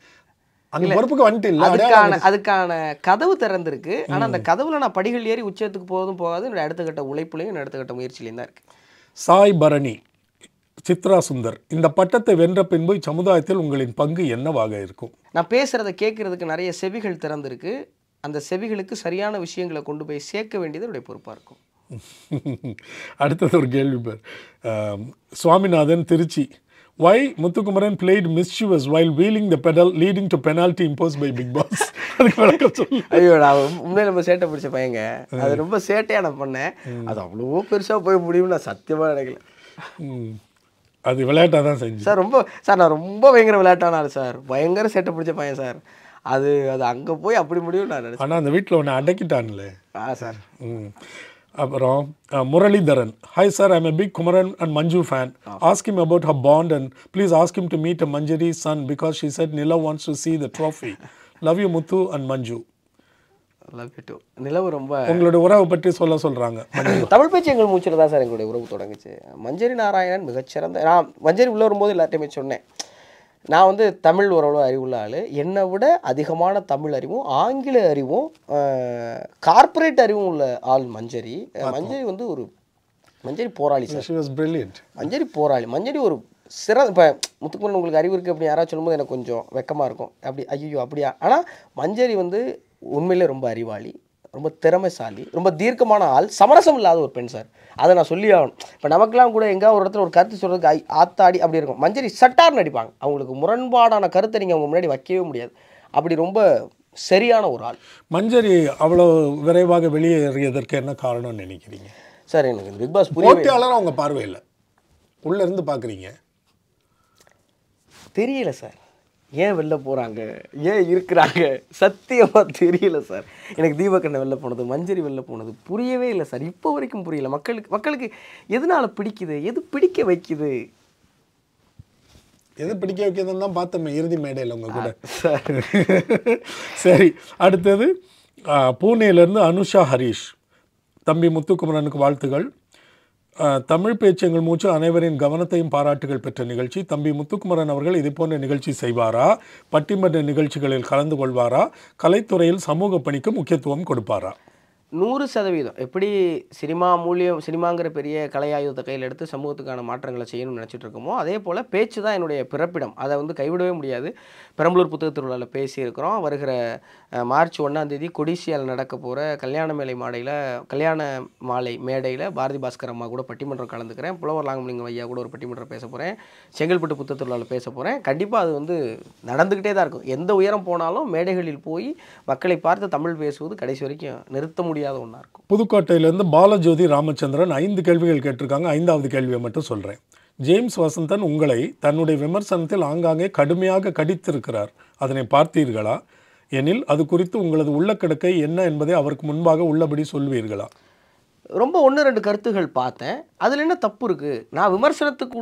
அந்த பொறுப்புக்கு வந்துட்டு இல்லை, அதுக்கான கதவு திறந்திருக்கு. ஆனால் அந்த கதவுல நான் படிகள் ஏறி உச்சத்துக்கு போவதும் போகாது. என்னோட அடுத்த கட்ட உழைப்புலையும் என்னோட அடுத்த கட்ட முயற்சியிலையும் தான் இருக்கு. சாய் பரணி, சித்ரா சுந்தர், இந்த பட்டத்தை வென்ற பின்பு சமுதாயத்தில் உங்களின் பங்கு என்னவாக இருக்கும்? நான் பேசுகிறத கேட்குறதுக்கு நிறைய செவிகள் திறந்திருக்கு. அந்த செவிகளுக்கு சரியான விஷயங்களை கொண்டு போய் சேர்க்க வேண்டியது என்னுடைய பொறுப்பாக இருக்கும். அடுத்தது ஒரு கேள்வி பேர். Swaminathan, Trichy. Why Muthukumaran played mischievous while wheeling the pedal leading to penalty imposed by Big Boss? அதுக்கு விளக்கம் சொல்லு. ஐயோ, நான் உண்மையில ரொம்ப சேட்டை பிடிச்ச பையங்க. அது ரொம்ப சேட்டையாக நான் பண்ணேன். அது அவ்வளோ பெருசாக போய் முடியும்னு நான் சத்தியமாக நினைக்கல. அது விளையாட்டாக தான் செஞ்சு சார். நான் ரொம்ப பயங்கர விளையாட்டானாரு சார். பயங்கர சேட்டை பிடிச்ச பையன் சார். அது அங்கே போய் அப்படி முடியும் நான் நினைச்சேன். ஆனால் அந்த வீட்டில் ஒன்று அடக்கிட்டான்ல சார். அப்புறம் Muralitharan, hi sir, I'm a big Kumaran and Manju fan. Ask him about her bond and please ask him to meet a Manjari's son because she said Nila wants to see the trophy. Love you Muthu and Manju. Love you too. நிலவு ரொம்ப உங்களோட உறவை பற்றி சொல்கிறாங்க. தமிழ் பேச்சு எங்கள் மூச்சில் தான் சார் எங்களுடைய உறவு தொடங்குச்சு. மஞ்சரி நாராயணன் மிகச்சிறந்த, நான் மஞ்சரி உள்ள வரும்போது எல்லாத்தையுமே சொன்னேன், நான் வந்து தமிழ் ஓரளவு அறிவுள்ள ஆள். என்னை விட அதிகமான தமிழ் அறிவும் ஆங்கில அறிவும் கார்ப்பரேட் அறிவும் உள்ள ஆள் மஞ்சரி. மஞ்சரி வந்து ஒரு மஞ்சரி போராளி சார். மஞ்சரி போராளி. மஞ்சரி ஒரு இப்போ முத்துக்குமரன் உங்களுக்கு அறிவு இருக்குது அப்படின்னு யாராவது சொல்லும்போது எனக்கு கொஞ்சம் வெக்கமாக இருக்கும். அப்படி ஐயோ அப்படியா. ஆனால் மஞ்சரி வந்து உண்மையிலே ரொம்ப அறிவாளி, ரொம்ப திறமைசாலி, ரொம்ப தீர்க்கமான ஆள், சமரசம் இல்லாத ஒரு பெண் சார். அதை நான் சொல்லி ஆகணும். இப்போ நமக்கெல்லாம் கூட எங்கேயாவது ஒரு இடத்துல ஒரு கருத்து சொல்கிறதுக்கு ஆத்தாடி அப்படி இருக்கும். மஞ்சரி சட்டார்னு நடிப்பாங்க. அவங்களுக்கு முரண்பாடான கருத்தை நீங்கள் அவங்க முன்னாடி வைக்கவே முடியாது. அப்படி ரொம்ப சரியான ஒரு ஆள். மஞ்சரி அவ்வளோ விரைவாக வெளியேறியதற்கு என்ன காரணம்னு நினைக்கிறீங்க சார்? எனக்கு பிக் பாஸ் போட்டியாளர் அவங்க பார்வையில் உள்ளேருந்து பார்க்குறீங்க தெரியல சார். ஏன் வெளில போகிறாங்க, ஏன் இருக்கிறாங்க, சத்தியமாக தெரியல சார். எனக்கு தீபக்கண்ணை வெளில போனது, மஞ்சரி வெளில போனது புரியவே இல்லை சார். இப்போ வரைக்கும் புரியல. மக்களுக்கு எதனால் பிடிக்குது, எது பிடிக்க வைக்குது, எது பிடிக்க வைக்கிறதுன்னு தான் பார்த்தோம் இறுதி மேடையில் உங்கள் கூட. சரி, அடுத்தது பூனேலேருந்து அனுஷா ஹரீஷ். தம்பி முத்துக்குமரனுக்கு வாழ்த்துகள். தமிழ் பேச்சு எங்கள் மூச்சு அனைவரின் கவனத்தையும் பாராட்டுகள் பெற்ற நிகழ்ச்சி. தம்பி முத்துக்குமரன் அவர்கள் இது போன்ற நிகழ்ச்சி செய்வாரா? பட்டிமன்ற நிகழ்ச்சிகளில் கலந்து கொள்வாரா? கலைத்துறையில் சமூக பணிக்கு முக்கியத்துவம் கொடுப்பாரா? 100%. எப்படி சினிமாங்கிற பெரிய கலை ஆயுதத்தை கையில் எடுத்து சமூகத்துக்கான மாற்றங்களை செய்யணும்னு நினச்சிட்டு இருக்கோமோ, அதே போல் பேச்சு தான் என்னுடைய பிறப்பிடம். அதை வந்து கைவிடவே முடியாது. பெரம்பலூர் புத்தக திருவிழாவில் பேசியிருக்கிறோம். வருகிற மார்ச் 1ஆம் தேதி கொடிசியால் நடக்க போகிற கல்யாண மாலை மேடையில் பாரதி பாஸ்கர் அம்மா கூட பட்டிமன்றம் கலந்துக்கிறேன். புலவர் லாங்கமலிங்கம் ஐயா கூட ஒரு பட்டிமன்றம் பேச போகிறேன். செங்கல்பட்டு புத்தக திருவிழாவில் பேச போகிறேன். கண்டிப்பாக அது வந்து நடந்துக்கிட்டே தான் இருக்கும். எந்த உயரம் போனாலும் மேடைகளில் போய் மக்களை பார்த்து தமிழ் பேசுவது கடைசி வரைக்கும் நிறுத்த முடியாது ஒன்றா இருக்கும். புதுக்கோட்டையிலேருந்து பாலஜோதி ராமச்சந்திரன் 5 கேள்விகள் கேட்டிருக்காங்க. 5வது கேள்வியை மட்டும் சொல்கிறேன். ஜேம்ஸ் வசந்தன் உங்களை தன்னுடைய விமர்சனத்தில் ஆங்காங்கே கடுமையாக கடித்திருக்கிறார். அதனை பார்த்தீர்களா? எனில் அது குறித்து உங்களது உள்ளக்கிடக்கை என்ன என்பதை அவருக்கு முன்பாக உள்ளபடி சொல்வீர்களா? ரொம்ப 1-2 கருத்துகள் பார்த்தேன். அதில் என்ன தப்பு இருக்குது? நான் விமர்சனத்துக்கு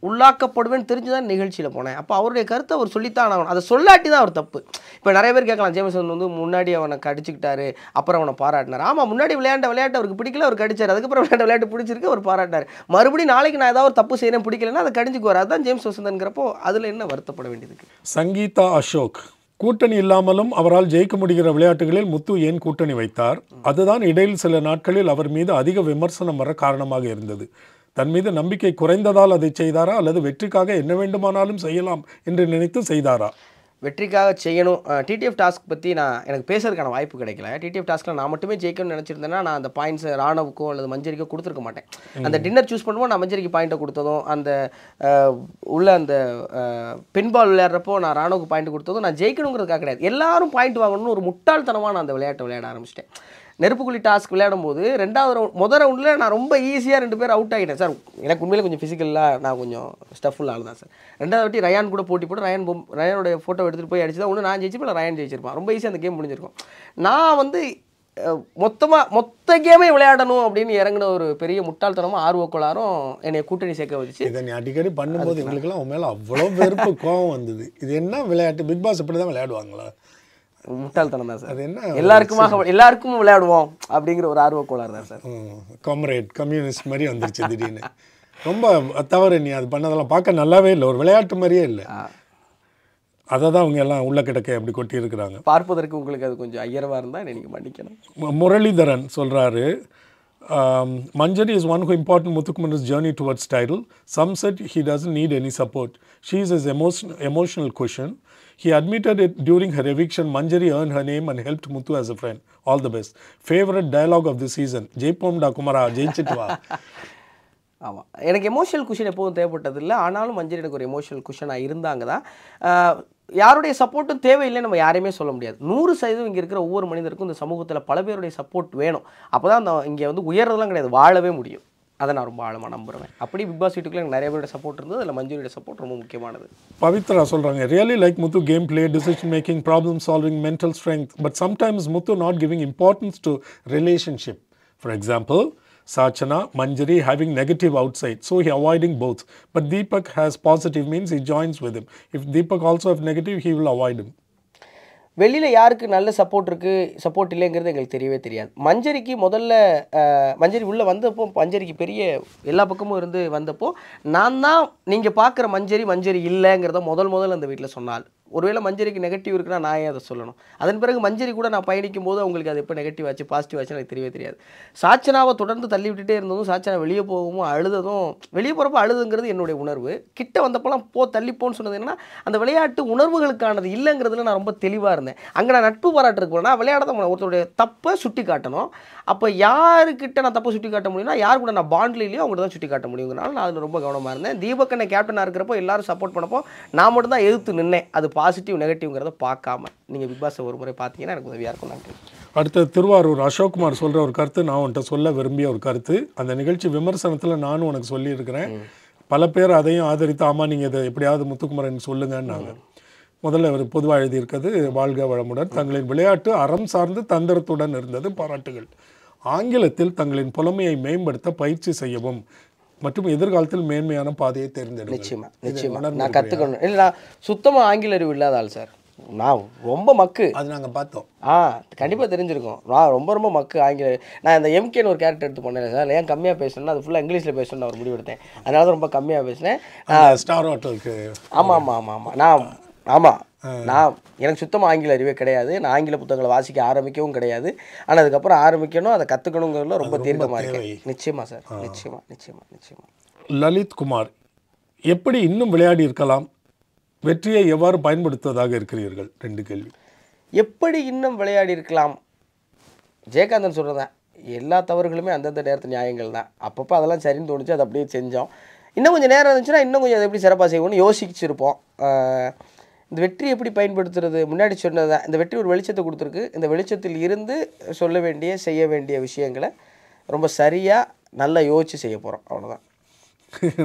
உள்ளாக்கப்படுவேன்னு தெரிஞ்சு தான் நிகழ்ச்சியில் போனேன். அப்போ அவருடைய கருத்தை அவர் சொல்லித்தான் ஆகணும். அதை சொல்லாட்டி தான் அவர் தப்பு. இப்போ நிறைய பேர் கேட்கலாம், ஜேம்சன் வந்து முன்னாடி அவனை கடிச்சிக்கிட்டாரு, அப்புறம் அவனை பாராட்டினார். ஆமாம், முன்னாடி விளையாட்டு அவருக்கு பிடிக்கல, அவர் கடிச்சார். அதுக்கப்புறம் விளையாட்டு பிடிச்சிருக்கு, அவர் பாராட்டினார். மறுபடியும் நாளைக்கு நான் ஏதாவது ஒரு தப்பு செய்கிறேன் பிடிக்கலன்னா அதை கடிஞ்சிக்குவார். அதுதான் ஜேம்ஸ் வசந்தன்கிறப்போ அதில் என்ன வருத்தப்பட வேண்டியதுக்கு? சங்கீதா அசோக், கூட்டணி இல்லாமலும் அவரால் ஜெயிக்க முடிகிற விளையாட்டுகளில் முத்து ஏன் கூட்டணி வைத்தார்? அதுதான் இடையில் சில நாட்களில் அவர் மீது அதிக விமர்சனம் வர காரணமாக இருந்தது. தன் மீது நம்பிக்கை குறைந்ததால் அதை செய்தாரா, அல்லது வெற்றிக்காக என்ன வேண்டுமானாலும் செய்யலாம் என்று நினைத்து செய்தாரா? வெற்றிக்காக செய்யணும். டிடிஎஃப் டாஸ்க் பற்றி எனக்கு பேசுறதுக்கான வாய்ப்பு கிடைக்கல. டிடிஎஃப் டாஸ்க்கில் நான் மட்டுமே ஜெயிக்கணும்னு நினச்சிருந்தேன்னா நான் அந்த பாயிண்ட்ஸை ராணவுக்கோ அல்லது மஞ்சரிக்கோ கொடுத்துருக்க மாட்டேன். அந்த டின்னர் சூஸ் பண்ணுவோம், நான் மஞ்சரிக்கு பாயிண்ட்டை கொடுத்ததும், அந்த அந்த பெண்பால் விளையாடுறப்போ நான் ராணுவுக்கு பாயிண்ட் கொடுத்ததும் நான் ஜெயிக்கணுங்கிறதுக்காக கிடையாது. எல்லாரும் பாயிண்ட் வாங்கணும்னு ஒரு முட்டாள்தனமாக நான் அந்த விளையாட்டை விளையாட ஆரம்பிச்சிட்டேன். நெருப்புக்குழி டாஸ்க் விளையாடும் போது 2வது ரவுண்ட் முதல் ரவுண்டில் நான் ரொம்ப ஈஸியாக 2 பேர் அவுட் ஆகிட்டேன் சார். எனக்கு உண்மையிலே கொஞ்சம் ஃபிசிக்கலாக நான் கொஞ்சம் ஸ்டஃபுல் ஆள் தான் சார். 2வது வாட்டி ரயான் கூட போட்டி போட்டு ரயானோடைய ஃபோட்டோ எடுத்துகிட்டு போய் அடிச்சு தான் ஒன்று நான் ஜெயிச்சிருப்பேன், இல்லை ரயான் ஜெயிச்சிருப்பான். ரொம்ப ஈஸியாக அந்த கேம் முடிஞ்சிருக்கும். நான் வந்து மொத்த கேமே விளையாடணும் அப்படின்னு இறங்கின ஒரு பெரிய முட்டாள்தனமாக ஆர்வக்கோளாரும் என்னை கூட்டணி சேர்க்க வச்சு இதை நீ அடிக்கடி பண்ணும்போது எங்களுக்கெல்லாம் உன் மேலே அவ்வளோ வெறுப்பு கோவம் வந்தது. இது என்ன விளையாட்டு? பிக் பாஸ் இப்படி தான் விளையாடுவாங்களா? முட்டாள்தனம் தான் சார். அது என்ன எல்லாருக்கும் விளையாடுவோம் அப்படிங்கிற ஒரு ஆர்வ கோளாறு தான் சார். காம்ரேட் கம்யூனிஸ்ட் மாதிரி வந்துருச்சு திடீர்னு. ரொம்ப தவறு. நீ அது பண்ணதெல்லாம் பார்க்க நல்லாவே இல்லை, ஒரு விளையாட்டு மாதிரியே இல்லை. அதை தான் அவங்க எல்லாம் உள்ள கிடக்க அப்படி கொட்டி இருக்கிறாங்க. பார்ப்பதற்கு உங்களுக்கு அது கொஞ்சம் ஐயரவாக இருந்தால் நீங்கள் மன்னிக்கணும். முரளிதரன் சொல்கிறாரு, Manjari is one who important Muthukumaran's journey towards title. Some said he doesn't need any support. She is his emotional cushion. He admitted it during her eviction. Manjari earned her name and helped Muthu as a friend. All the best. Favorite dialogue of the season. Jaypomda Kumara, Jaychitwa. ஆமாம், எனக்கு emotional cushion எப்போதும் தேவைப்பட்டது இல்லை. ஆனாலும் மஞ்சரி எனக்கு ஒரு emotional குஷனாக இருந்தாங்க தான். யாருடைய சப்போர்ட்டும் தேவையில்லை நம்ம யாரையுமே சொல்ல முடியாது. 100% இங்கே இருக்கிற ஒவ்வொரு மனிதருக்கும் இந்த சமூகத்தில் பல பேருடைய சப்போர்ட் வேணும். அப்போ தான் அந்த இங்கே வந்து உயர்றதுலாம் கிடையாது, வாழவே முடியும். அதை நான் ரொம்ப ஆழமாக நம்புகிறேன். அப்படி பிக் பாஸ் வீட்டுக்குள்ள எனக்கு நிறைய பேரோட சப்போர்ட் இருந்தது. அதில் மஞ்சரியோட சப்போர்ட் ரொம்ப முக்கியமானது. பவித்ரா சொல்கிறாங்க, really like Muthu game play, decision making, problem solving, mental strength. But sometimes Muthu not giving importance to relationship. For example, Sachana, Manjari having negative outside, so he avoiding both. But Deepak has positive, means he joins with him. If Deepak also have negative, he will avoid him. வெளியில் யாருக்கு நல்ல support இருக்குது, support இல்லைங்கிறது எங்களுக்கு தெரியவே தெரியாது. மஞ்சரிக்கு முதல்ல மஞ்சரி உள்ளே வந்தப்போ, மஞ்சரிக்கு பெரிய எல்லா பக்கமும் இருந்து வந்தப்போ, நான் தான் நீங்கள் பார்க்குற மஞ்சரி இல்லைங்கிறத முதல்ல அந்த வீட்டில் சொன்னால். ஒருவேளை மஞ்சரிக்கு நெகட்டிவ் இருக்குன்னா நான் ஏன் அதை சொல்லணும்? அதன் பிறகு மஞ்சரி கூட நான் பயணிக்கும் போது அவங்களுக்கு அது எப்போ நெகட்டிவ் ஆச்சு பாசிட்டிவ் ஆச்சுன்னு எனக்கு தெரியவே தெரியாது. சாச்சனாவை தொடர்ந்து தள்ளி விட்டுட்டே இருந்ததும், சாச்சனா வெளியே போகவும் அழுததும், வெளியே போகிறப்ப அழுதுங்கிறது என்னுடைய உணர்வு. கிட்ட வந்தப்போலாம் தள்ளிப்போன்னு சொன்னது என்னன்னா, அந்த விளையாட்டு உணர்வுகளுக்கானது இல்லைங்கிறதுல நான் ரொம்ப தெளிவாக இருந்தேன். அங்கே நான் நட்பு பாராட்டுருக்கு போனால் விளையாட ஒருத்தருடைய தப்பை சுட்டி காட்டணும். அப்போ யாருக்கிட்ட நான் தப்பை சுட்டி காட்ட முடியும்னா, யார் கூட நான் பாண்டில் இல்லையோ அவங்கள்ட்ட தான் சுட்டி காட்ட முடியுங்கிறனால நான் அதில் ரொம்ப கவனமாக இருந்தேன். தீபக்கண்ணை கேப்டனாக இருக்கிறப்போ எல்லாரும் சப்போர்ட் பண்ணப்போ நான் மட்டும் தான் எதிர்த்து நின்னேன். அது பாசிட்டிவ் நெகட்டிவ்ங்கிறத பார்க்காம நீங்கள் பிக் பாஸை ஒரு முறை பார்த்தீங்கன்னா எனக்கு உதவியாக இருக்கும். நன்றி. அடுத்த திருவாரூர் அசோக்குமார் சொல்கிற ஒரு கருத்து நான் உன்கிட்ட சொல்ல விரும்பிய ஒரு கருத்து. அந்த நிகழ்ச்சி விமர்சனத்தில் நானும் உனக்கு சொல்லியிருக்கிறேன். பல பேர் அதையும் ஆதரித்து, ஆமாம் நீங்கள் இதை எப்படியாவது முத்துக்குமரன் சொல்லுங்கன்னாங்க. முதல்ல அவர் பொதுவாக எழுதியிருக்கிறது, வாழ்க வளமுடன், தங்களின் விளையாட்டு அறம் சார்ந்து தந்திரத்துடன் இருந்தது, பாராட்டுகள். ஆங்கிலத்தில் தங்களின் புலமையை மேம்படுத்த பயிற்சி செய்யவும் மற்றும் எதிர்காலத்தில் மேன்மையான பாதையை தேர்ந்தெடுக்கும். நிச்சயமா நான் கற்றுக்கணும். இல்லை, நான் சுத்தமாக ஆங்கில அறிவு இல்லாத ஆள் சார். நான் ரொம்ப மக்கு, அது நாங்கள் பார்த்தோம். கண்டிப்பாக தெரிஞ்சிருக்கோம். நான் ரொம்ப மக்கு ஆங்கில. நான் இந்த எம்கேன்னு ஒரு கேரக்டர் எடுத்து பண்ணல சார். ஏன் கம்மியாக பேசணும்னா அது ஃபுல்லாக இங்கிலீஷில் பேசணும்னு ஒரு முடிவெடுத்தேன். அதனால தான் ரொம்ப கம்மியாக பேசினேன். ஸ்டார் ஹோட்டலுக்கு நான் எனக்கு சுத்தமாக ஆங்கில அறிவே கிடையாது. நான் ஆங்கில புத்தகங்களை வாசிக்க ஆரம்பிக்கவும் கிடையாது. ஆனால் அதுக்கப்புறம் ஆரம்பிக்கணும், அதை கற்றுக்கணுங்கிறதுல ரொம்ப தீர்க்கமாக இருக்கேன். நிச்சயமாக சார், நிச்சயமாக. லலித் குமார், எப்படி இன்னும் விளையாடி இருக்கலாம், வெற்றியை எவ்வாறு பயன்படுத்துவதாக இருக்கிறீர்கள்? 2 கேள்வி. எப்படி இன்னும் விளையாடி இருக்கலாம்? ஜெயகாந்தன் சொல்கிறதான், எல்லா தவறுகளுமே அந்தந்த நேரத்து நியாயங்கள் தான். அப்பப்போ அதெல்லாம் சரின்னு தோணுச்சு, அதை அப்படியே செஞ்சோம். இன்னும் கொஞ்சம் நேரம் இருந்துச்சுன்னா இன்னும் கொஞ்சம் அதை எப்படி சிறப்பாக செய்வோம்னு யோசிச்சிருப்போம். இந்த வெற்றி எப்படி பயன்படுத்துறது, முன்னாடி சொன்னது தான். இந்த வெற்றி ஒரு வெளிச்சத்தை கொடுத்துருக்கு. இந்த வெளிச்சத்தில் இருந்து சொல்ல வேண்டிய செய்ய வேண்டிய விஷயங்களை ரொம்ப சரியாக நல்லா யோசித்து செய்ய போகிறோம். அவ்வளோதான்.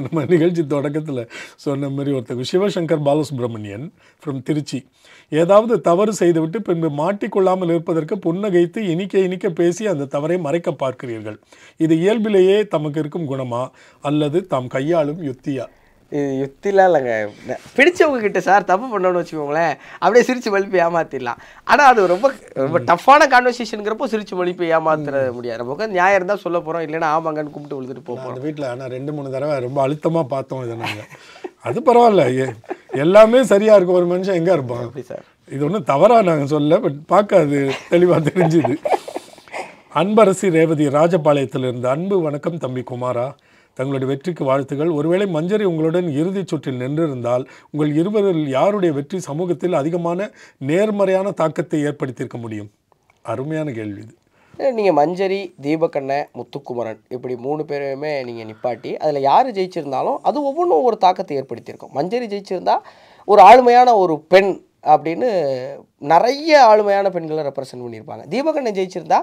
நம்ம நிகழ்ச்சி தொடக்கத்தில் சொன்ன மாதிரி ஒருத்தர் சிவசங்கர் பாலசுப்ரமணியன் ஃப்ரம் திருச்சி, ஏதாவது தவறு செய்துவிட்டு பின்பு மாட்டிக்கொள்ளாமல் இருப்பதற்கு புன்னகைத்து இனிக்க பேசி அந்த தவறை மறைக்க பார்க்கிறீர்கள். இது இயல்பிலேயே தமக்கு இருக்கும் குணமா அல்லது தாம் கையாளும் யுத்தியா? இது யுத்திலாம் இல்லைங்க. பிடிச்சவங்க கிட்ட சார் தப்பு பண்ணணும்னு வச்சுக்கோங்களேன், அப்படியே சிரித்து மழுப்பி ஏமாற்றிடலாம். ஆனால் அது ரொம்ப டஃப்பான கான்வர்சேஷனுங்கிறப்போ சிரித்து மழுப்பி ஏமாத்துற முடியாது. நமக்கு நியாயம் இருந்தால் சொல்ல போகிறோம், இல்லைன்னா ஆமாங்கன்னு கும்பிட்டு விழுந்துட்டு போகிறோம். அந்த வீட்டில் ஆனால் 2-3 தடவை ரொம்ப அழுத்தமாக பார்த்தோம் இதை நாங்கள். அது பரவாயில்ல, எல்லாமே சரியாக இருக்கும். ஒரு மனுஷன் எங்கே இருப்பான்? அப்படி சார், இது ஒன்றும் தவறாக நாங்கள் சொல்ல, பட் பார்க்க அது தெளிவாக தெரிஞ்சுது. அன்பரசி ரேவதி ராஜபாளையத்திலிருந்து, அன்பு வணக்கம் தம்பி குமாரா, தங்களுடைய வெற்றிக்கு வாழ்த்துகள். ஒருவேளை மஞ்சரி உங்களுடன் இறுதிச் சுற்றில் நின்றிருந்தால் உங்கள் இருவரில் யாருடைய வெற்றி சமூகத்தில் அதிகமான நேர்மறையான தாக்கத்தை ஏற்படுத்தியிருக்க முடியும்? அருமையான கேள்வி இது. நீங்கள் மஞ்சரி, தீபக்கண்ணை, முத்துக்குமரன் இப்படி 3 பேருமே நீங்கள் நிப்பாட்டி அதில் யார் ஜெயிச்சிருந்தாலும் அது ஒவ்வொன்றும் ஒரு தாக்கத்தை ஏற்படுத்தியிருக்கும். மஞ்சரி ஜெயிச்சிருந்தா ஒரு ஆளுமையான ஒரு பெண் அப்படின்னு நிறைய ஆளுமையான பெண்களை ரெப்ரசன்ட் பண்ணியிருப்பாங்க. தீபக்கண்ணை ஜெயிச்சிருந்தா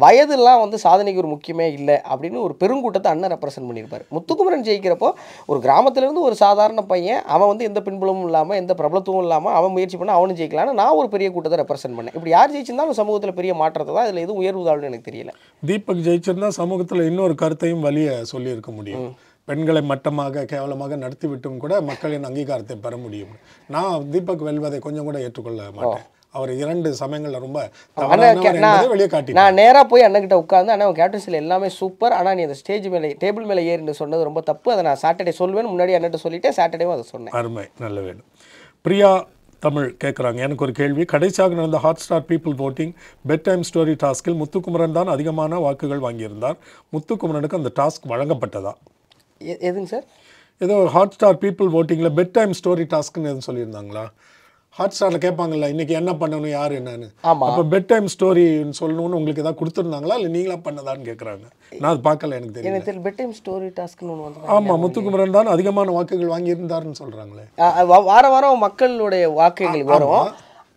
வயதுலாம் வந்து சாதனைக்கு ஒரு முக்கியமே இல்லை அப்படின்னு ஒரு பெருங்கூட்டத்தை அண்ணன் ரெப்ரசன்ட் பண்ணியிருப்பார். முத்துக்குமரன் ஜெயிக்கிறப்போ ஒரு கிராமத்திலேருந்து ஒரு சாதாரண பையன், அவன் வந்து எந்த பின்புலமும் இல்லாமல் எந்த பிரபலத்துவம் இல்லாமல் அவன் முயற்சி பண்ண அவனும் ஜெயிக்கலான்னு நான் ஒரு பெரிய கூட்டத்தை ரெப்ரசன்ட் பண்ணேன். இப்படி யார் ஜெயிச்சிருந்தாலும் சமூகத்தில் பெரிய மாற்றத்தை தான், இதில் எதுவும் உயர்வுதாள்னு எனக்கு தெரியல. தீபக் ஜெயிச்சிருந்தா சமூகத்தில் இன்னொரு கருத்தையும் வலிய சொல்லியிருக்க முடியும். பெண்களை மட்டமாக கேவலமாக நடத்திவிட்டும் கூட மக்களின் அங்கீகாரத்தை பெற முடியும். நான் தீபக் வெல்வதை கொஞ்சம் கூட ஏற்றுக்கொள்ள மாட்டேன். அவர் 2 சமயங்களில் ரொம்ப அண்ணன் தவறானவர் என்பதை வெளியே காட்டி நான் நேராக போய் அண்ணன்கிட்ட உட்காந்து அண்ணன் கேப்டன்சியில் எல்லாமே சூப்பர், ஆனால் நீ அந்த ஸ்டேஜ் மேலே டேபிள் மேலே ஏறின்னு சொன்னது ரொம்ப தப்பு, அதை நான் சாட்டர்டே சொல்வேன் முன்னாடி அண்ணன்ட்ட சொல்லிவிட்டு சாட்டர்டேவும் அதை சொன்னேன். அருமை, நல்ல வேணும். பிரியா தமிழ் கேட்குறாங்க, எனக்கு ஒரு கேள்வி. கடைசியாக நடந்த Hotstar people voting bed time story டாஸ்கில் முத்துக்குமரன் தான் அதிகமான வாக்குகள் வாங்கியிருந்தார். முத்துக்குமரனுக்கு அந்த டாஸ்க் வழங்கப்பட்டதா? எதுங்க சார்? ஏதோ ஹாட்ஸ்டார் பீப்புள் votingல பெட் டைம் ஸ்டோரி டாஸ்க்னு எதுவும் சொல்லியிருந்தாங்களா? ஹாட்ஸ்டாரில் கேட்பாங்கல்ல இன்றைக்கி என்ன பண்ணணும் யார் என்னன்னு. அப்போ பெட் டைம் ஸ்டோரின்னு சொல்லணும்னு உங்களுக்கு ஏதாவது கொடுத்துருந்தாங்களா இல்லை நீங்களா பண்ணதான்னு கேட்குறாங்க. நான் அது பார்க்கல, எனக்கு தெரியும். பெட் டைம் ஸ்டோரி டாஸ்க்னு ஒன்று வந்து ஆமாம், முத்துக்குமரன் தான் அதிகமான வாக்குகள் வாங்கியிருந்தாருன்னு சொல்கிறாங்களே. வாரம் மக்களுடைய வாக்குகள் வரும்.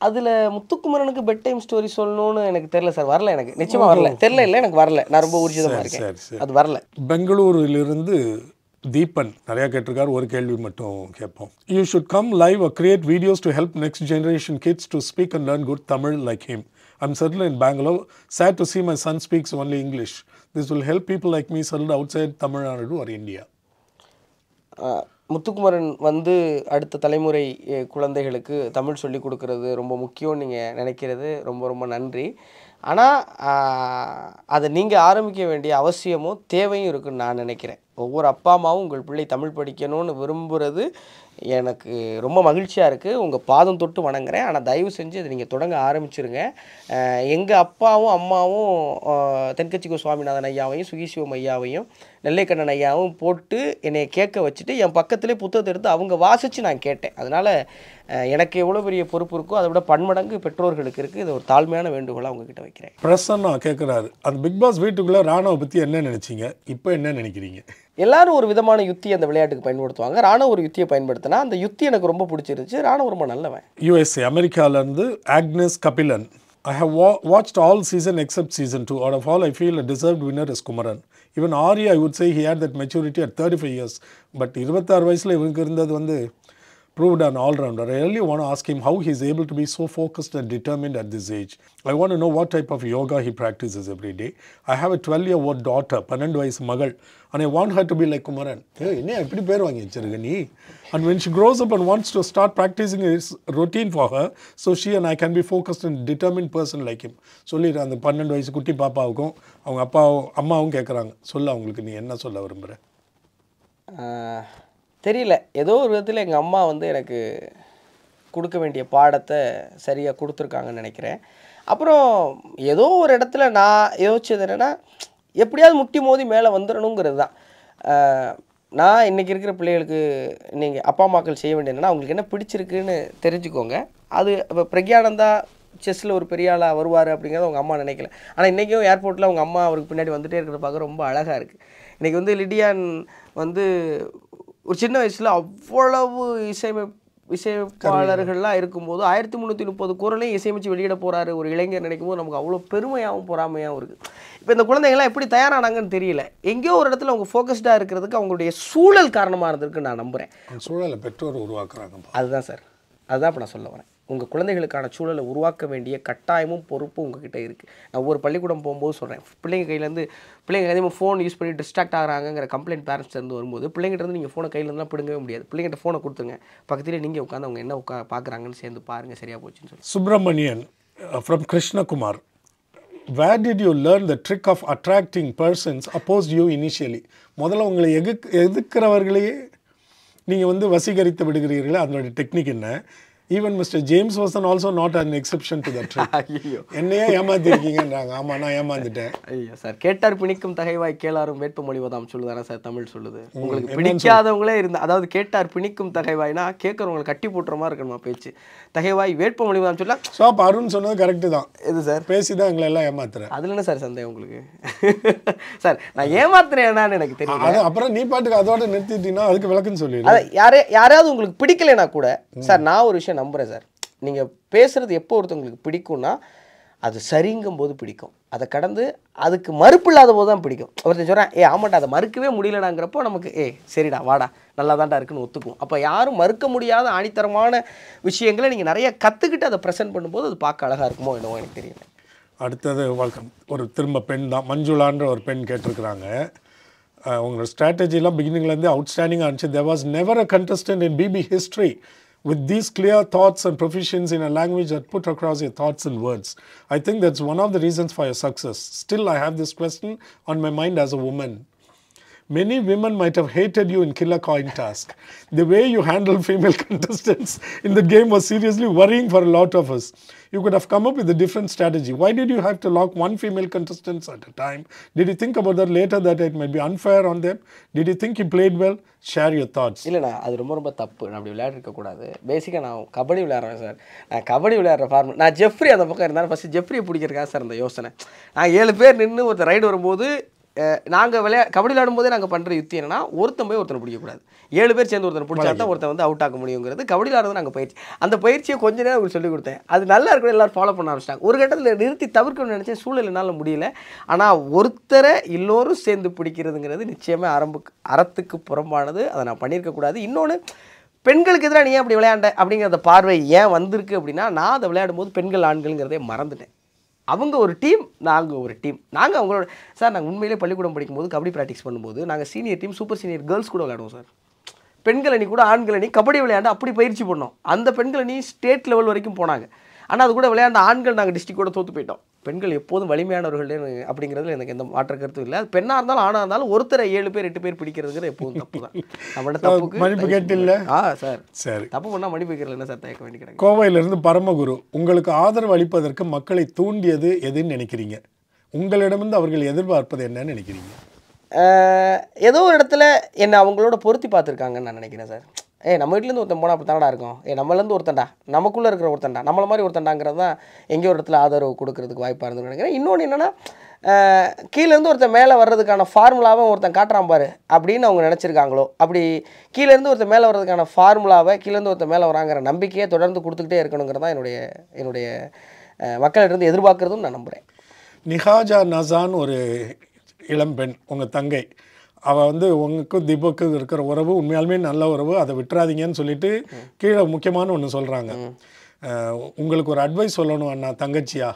அதில் முத்துக்குமரனுக்கு பெட் டைம் ஸ்டோரி சொல்லணும்னு எனக்கு தெரியல சார், வரல, எனக்கு நிச்சயமாக வரல, தெரியல, இல்லை எனக்கு வரல, நான் ரொம்ப ஊர்ஜிதமாக இருக்கேன், அது வரல. பெங்களூரிலிருந்து தீபன் நிறையா கேட்டிருக்காரு, ஒரு கேள்வி மட்டும் கேட்போம். You should come live or create videos to help next generation kids to speak and learn good Tamil like him. I'm settled in Bangalore. Sad to see my son speaks only English. This will help people like me settled outside Tamil Nadu or India. Muthukumaran வந்து அடுத்த தலைமுறை குழந்தைகளுக்கு தமிழ் சொல்லி கொடுக்கறது ரொம்ப முக்கியம்னு நீங்கள் நினைக்கிறது ரொம்ப ரொம்ப நன்றி. ஆனால் அதை நீங்கள் ஆரம்பிக்க வேண்டிய அவசியமும் தேவையும் இருக்குன்னு நான் நினைக்கிறேன். ஒவ்வொரு அப்பா அம்மாவும் உங்கள் பிள்ளை தமிழ் படிக்கணும்னு விரும்புகிறது எனக்கு ரொம்ப மகிழ்ச்சியாக இருக்குது. உங்கள் பாதம் தொட்டு வணங்குறேன். ஆனால் தயவு செஞ்சு அதை நீங்கள் தொடங்க ஆரம்பிச்சிருங்க. எங்கள் அப்பாவும் அம்மாவும் தென்கட்சிக்கோ சுவாமிநாதன் ஐயாவையும் சுகிசிவம் ஐயாவையும் நெல்லைக்கண்ணன் ஐயாவும் போட்டு என்னை கேட்க வச்சுட்டு என் பக்கத்துலேயே புத்தகத்தை எடுத்து அவங்க வாசித்து நான் கேட்டேன். அதனால் எனக்கு எவ்வளோ பெரிய பொறுப்பு இருக்கோ அதை விட பன்மடங்கு பெற்றோர்களுக்கு இருக்குது. இது ஒரு தாழ்மையான வேண்டுகோளாக அவங்கக்கிட்ட வைக்கிறேன். பிரசன்னா கேட்குறாரு, அந்த பிக் பாஸ் வீட்டுக்குள்ளே ராணுவ பற்றி என்ன நினச்சிங்க, இப்போ என்ன நினைக்கிறீங்க? எல்லாரும் ஒரு விதமான யுத்தி அந்த விளையாட்டுக்கு பயன்படுத்துவாங்க. ராணுவ ஒரு யுத்தியை பயன்படுத்தினா அந்த யுத்தி எனக்கு ரொம்ப பிடிச்சிருச்சு. ராணுவ ரொம்ப நல்லவன். USA அமெரிக்காவிலேருந்து Agnes Kabilan, I have watched all season except season 2. Out of all, I feel a deserved winner is Kumaran. Even Ari, I would say he had that maturity at 35 years. But 26 வயசில் இவனுக்கு இருந்தது வந்து proved an all-rounder. I really want to ask him how he is able to be so focused and determined at this age. I want to know what type of yoga he practices every day. I have a 12-year-old daughter, 12 வயசு மகள், and I want her to be like Kumaran. என்ன இப்படி பேர் வாங்கி வச்சிருக்க நீ? And when she grows up and wants to start practicing his routine for her, so she and I can be focused and determined person like him. சொல்லிடு அந்த 12 வயசு குட்டி பாப்பாவுக்கும் அவங்க அப்பாவும் அம்மாவும் கேட்குறாங்க, சொல்ல அவங்களுக்கு நீ என்ன சொல்ல விரும்புகிற? தெரியல, ஏதோ ஒரு விதத்தில் எங்கள் அம்மா வந்து எனக்கு கொடுக்க வேண்டிய பாடத்தை சரியாக கொடுத்துருக்காங்கன்னு நினைக்கிறேன். அப்புறம் ஏதோ ஒரு இடத்துல நான் யோசிச்சது என்னென்னா, எப்படியாவது முட்டி மோதி மேலே வந்துடணுங்கிறது தான். நான் இன்றைக்கி இருக்கிற பிள்ளைகளுக்கு நீங்கள் அப்பா அம்மாக்கள் செய்ய வேண்டியது என்னென்னா, அவங்களுக்கு என்ன பிடிச்சிருக்குன்னு தெரிஞ்சுக்கோங்க. அது இப்போ பிரக்யானந்தா செஸ்ஸில் ஒரு பெரிய ஆளாக வருவார் அப்படிங்கிறத அவங்க அம்மா நினைக்கல. ஆனால் இன்றைக்கும் ஏர்போர்ட்டில் அவங்க அம்மா அவருக்கு பின்னாடி வந்துகிட்டே இருக்கிறத பார்க்க ரொம்ப அழகாக இருக்குது. இன்றைக்கி வந்து லிடியான் வந்து ஒரு சின்ன வயசில் அவ்வளவு இசையமைப்பாளர்கள்லாம் இருக்கும்போது 1330 குரலையும் இசையமைச்சு வெளியிட போகிறாரு ஒரு இளைஞர் நினைக்கும் போது நமக்கு அவ்வளோ பெருமையாகவும் பொறாமையாகவும் இருக்குது. இப்போ இந்த குழந்தைங்கள்லாம் எப்படி தயாரானாங்கன்னு தெரியல. எங்கேயோ ஒரு இடத்துல அவங்க ஃபோக்கஸ்டாக இருக்கிறதுக்கு அவங்களுடைய சூழல் காரணமாக இருந்திருக்கு நான் நம்புகிறேன். சூழலை பெற்றோர் உருவாக்குறாங்க. அதுதான் சார், அதுதான் இப்போ நான் சொல்ல வரேன். உங்கள் குழந்தைகளுக்கான சூழலை உருவாக்க வேண்டிய கட்டாயமும் பொறுப்பும் உங்ககிட்ட இருக்குது. நான் ஒவ்வொரு பள்ளிக்கூடம் போகும்போது சொல்கிறேன், பிள்ளைங்க கையிலேருந்து பிள்ளைங்க எதையும் ஃபோன் யூஸ் பண்ணி டிஸ்ட்ராக்ட் ஆகிறாங்கிற கம்ப்ளைண்ட் பேரண்ட்ஸ்லேருந்து வரும்போது பிள்ளைங்கிட்டேருந்து நீங்கள் ஃபோனை கையிலேருந்துலாம் பிடுங்கவே முடியாது. பிள்ளைங்கிட்ட ஃபோனை கொடுத்துங்க, பக்கத்துலேயே நீங்கள் உட்காந்து அவங்க என்ன பார்க்குறாங்கன்னு சேர்ந்து பாருங்கள், சரியாக போச்சுன்னு சொல்லி. Subramanian from Krishnakumar, where did you learn the trick of attracting persons opposed you initially? முதல்ல உங்களை எதிர்க்கிறவர்களையே நீங்கள் வந்து வசீகரித்து விடுகிறீர்களே, அதனுடைய டெக்னிக் என்ன? Even Mr. James was also not an exception to that trick. என்னையே ஏமாத்திருக்கீங்கன்றாங்க. ஆமாம், நான் ஏமாந்துட்டேன். ஐயோ சார், கேட்டார் பிணிக்கும் தகைவாய் கேளாரும் வேட்பு மொழிவதாம் சொல்லுதானே சார் தமிழ் சொல்லுது. உங்களுக்கு பிடிக்காதவங்களே இருந்தால், அதாவது கேட்டார் பிணிக்கும் தகைவாய்னா கேட்குறவங்களை கட்டி போட்டுற மாதிரி இருக்கணுமா பேச்சு. தகைவாய் வேட்பு மொழிவதாம் சொல்ல. ஸோ அப்போ அருண் சொன்னது கரெக்டு தான். எது சார்? பேசி தான் எங்களை எல்லாம் ஏமாத்துறேன். அதில் என்ன சார் சந்தேகம் உங்களுக்கு? சார் நான் ஏமாத்துறேன்னு எனக்கு தெரியும். அது அப்புறம் நீ பாட்டுக்கு அதோட நிறுத்திட்டீங்கன்னா அதுக்கு விளக்குன்னு சொல்லிடுறேன். யாரையாவது உங்களுக்கு பிடிக்கலைன்னா கூட சார், நான் ஒரு விஷயம் நம்புகிறேன் சார். நீங்கள் பேசுகிறது எப்போ ஒருத்தவங்களுக்கு பிடிக்கும்னா அது சரிங்கும் போது பிடிக்கும். அதை கடந்து அதுக்கு மறுப்பு இல்லாத போது தான் பிடிக்கும். ஒருத்தர் சொல்கிறேன், ஆமாட்டா அதை மறுக்கவே முடியலடாங்கிறப்போ நமக்கு சரிடா வாடா நல்லா தான்டா இருக்குன்னு ஒத்துக்கும். அப்போ யாரும் மறுக்க முடியாத ஆணித்தரமான விஷயங்களை நீங்கள் நிறைய கற்றுக்கிட்டு அதை ப்ரெசென்ட் பண்ணும்போது அது பார்க்க அழகாக இருக்குமோ என்னவோ எனக்கு தெரியல. அடுத்தது ஒரு திரும்ப பெண் தான், மஞ்சுளான்ற ஒரு பெண் கேட்டிருக்கிறாங்க. உங்களோட ஸ்ட்ராட்டஜிலாம் பிகினிங்லேருந்து அவுட்ஸ்டாண்டிங்காக இருந்துச்சு. there was never a contestant in BB history with these clear thoughts and proficiency in a language that put across your thoughts in words. I think that's one of the reasons for your success. Still, I have this question on my mind as a woman. Many women might have hated you in Killer Coin Task. The way you handle female contestants in the game was seriously worrying for a lot of us. You could have come up with a different strategy. Why did you have to lock one female contestant at a time? Did you think about that later, that it might be unfair on them? Did you think you played well? Share your thoughts. இல்லைண்ணா, அது ரொம்ப தப்பு. நான் அப்படி விளையாடிருக்கக்கூடாது. பேசிக்காக நான் kabaddi விளையாடுறேன் sir. நான் கபடி விளையாடுற ஃபார்ம். நான் ஜெஃப்ரி அந்த பக்கம் இருந்தாலும் ஃபஸ்ட்டு ஜெஃப்ரியை பிடிக்கிறதுக்காக சார் அந்த யோசனை. நான் 7 பேர் நின்று ஒருத்தர் ரைடு வரும்போது நாங்கள் கபடி விளையாடும்போதே நாங்கள் பண்ணுற யுத்தி என்னன்னா, ஒருத்தன் போய் ஒருத்தனை பிடிக்கக்கூடாது. 7 பேர் சேர்ந்து ஒருத்தனை பிடிச்சா தான் ஒருத்தன் வந்து அவுட் ஆக முடியுங்கிறது கபடி விளையாடுறது நாங்கள் பயிற்சி. அந்த பயிற்சியை கொஞ்ச நேரம் உங்களுக்கு சொல்லிக் கொடுத்தேன். அது நல்லா இருக்கணும், எல்லோரும் ஃபாலோ பண்ண ஆரம்பிச்சிட்டாங்க. ஒரு கட்டத்தில் நிறுத்தி தவிர்க்கணும்னு நினச்சேன், சூழல் என்னால் முடியல. ஆனால் ஒருத்தரை எல்லோரும் சேர்ந்து பிடிக்கிறதுங்கிறது நிச்சயமாக அறத்துக்கு புறம்பானது. அதை நான் பண்ணியிருக்கக்கூடாது. இன்னொன்று, பெண்களுக்கு எதிராக நீ ஏன் அப்படி விளையாண்ட அப்படிங்கிற பார்வை ஏன் வந்திருக்கு அப்படின்னா, நான் அதை விளையாடும்போது பெண்கள் ஆண்கள்ங்கிறதே மறந்துட்டேன். அவங்க ஒரு டீம், நாங்கள் ஒரு டீம். நாங்கள் அவங்களோட சார், நாங்கள் உண்மையிலே பள்ளிக்கூடம் படிக்கும்போது கபடி ப்ராக்டிஸ் பண்ணும்போது நாங்கள் senior team, super senior girls கூட விளையாடுவோம் சார். பெண்கள் அணி கூட ஆண்கள் அணி கபடி விளையாண்டு அப்படி பயிற்சி பண்ணோம். அந்த பெண்கள் அணி ஸ்டேட் லெவல் வரைக்கும் போனாங்க. ஆனால் அது கூட விளையாண்ட ஆண்கள் நாங்கள் டிஸ்ட்ரிக்டோட தோற்று போயிட்டோம். பெண்கள் எப்போதும் வலிமையானவர்கள் அப்படிங்கிறதுல எனக்கு எந்த மாற்ற கருத்தும் இல்லை. பெண்ணாக இருந்தாலும் ஆணாக இருந்தாலும் ஒருத்தரை 7 பேர் 8 பேர் பிடிக்கிறதுங்கிறது எப்போதும் தப்பு தான். நம்மளோட தப்புக்கு மன்னிப்பு கேட்டில்ல? சார், சரி, தப்பு பண்ணால் மன்னிப்பு கேட்கல என்ன சார் தயக்க வேண்டி கிடக்கு. கோவையிலிருந்து பரமகுரு, உங்களுக்கு ஆதரவு அளிப்பதற்கு மக்களை தூண்டியது எதுன்னு நினைக்கிறீங்க? உங்களிடமிருந்து அவர்கள் எதிர்பார்ப்பது என்னன்னு நினைக்கிறீங்க? ஏதோ ஒரு இடத்துல என்னை அவங்களோட பொருத்தி பார்த்துருக்காங்கன்னு நான் நினைக்கிறேன் சார். நம்ம வீட்டிலேருந்து ஒருத்தன் போனால் அப்படி தானடா இருக்கும். நம்மளேருந்து ஒருத்தண்டா, நமக்குள்ளே இருக்கிற ஒருத்தண்டா, நம்மளை மாதிரி ஒருத்தண்டாங்கிறது தான் எங்கேயோ ஒரு இடத்துல ஆதரவு கொடுக்கறதுக்கு வாய்ப்பாக இருந்துன்னு நினைக்கிறேன். இன்னொன்று என்னென்னா, கீழேருந்து ஒருத்தன் மேலே வர்றதுக்கான ஃபார்முலாவை ஒருத்தன் காட்டுறான் பாரு அப்படின்னு அவங்க நினச்சிருக்காங்களோ, அப்படி கீழேருந்து ஒருத்தன் மேலே வர்றதுக்கான ஃபார்முலாவை கீழேருந்து ஒருத்தன் மேலே வராங்கிற நம்பிக்கையை தொடர்ந்து கொடுத்துக்கிட்டே இருக்கணுங்கிறது தான் என்னுடைய மக்களிடந்து எதிர்பார்க்குறதும் நான் நம்புகிறேன். நிஹாஜா நசான் ஒரு இளம்பெண், உங்கள் தங்கை, அவள் வந்து உங்களுக்கும் தீபக்கும் இருக்கிற உறவு உண்மையாலுமே நல்ல உறவு, அதை விட்டுறாதீங்கன்னு சொல்லிட்டு கீழே முக்கியமான ஒன்று சொல்கிறாங்க. உங்களுக்கு ஒரு அட்வைஸ் சொல்லணும் அண்ணா, தங்கச்சியா,